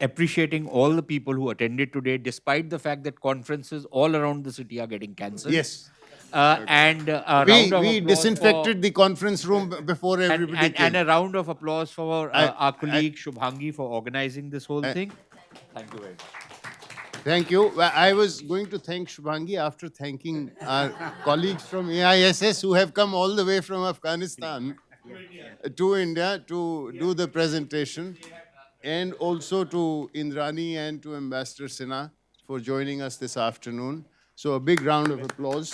Appreciating all the people who attended today, despite the fact that conferences all around the city are getting cancelled. Yes. And a round of we applause disinfected the conference room before everybody came. And a round of applause for our colleague Shubhangi for organizing this whole thing. Thank you very much. Thank you. Well, I was going to thank Shubhangi after thanking our colleagues from AISS who have come all the way from Afghanistan to India to do the presentation, and also to Indrani and to Ambassador Sinha for joining us this afternoon. So a big round of applause.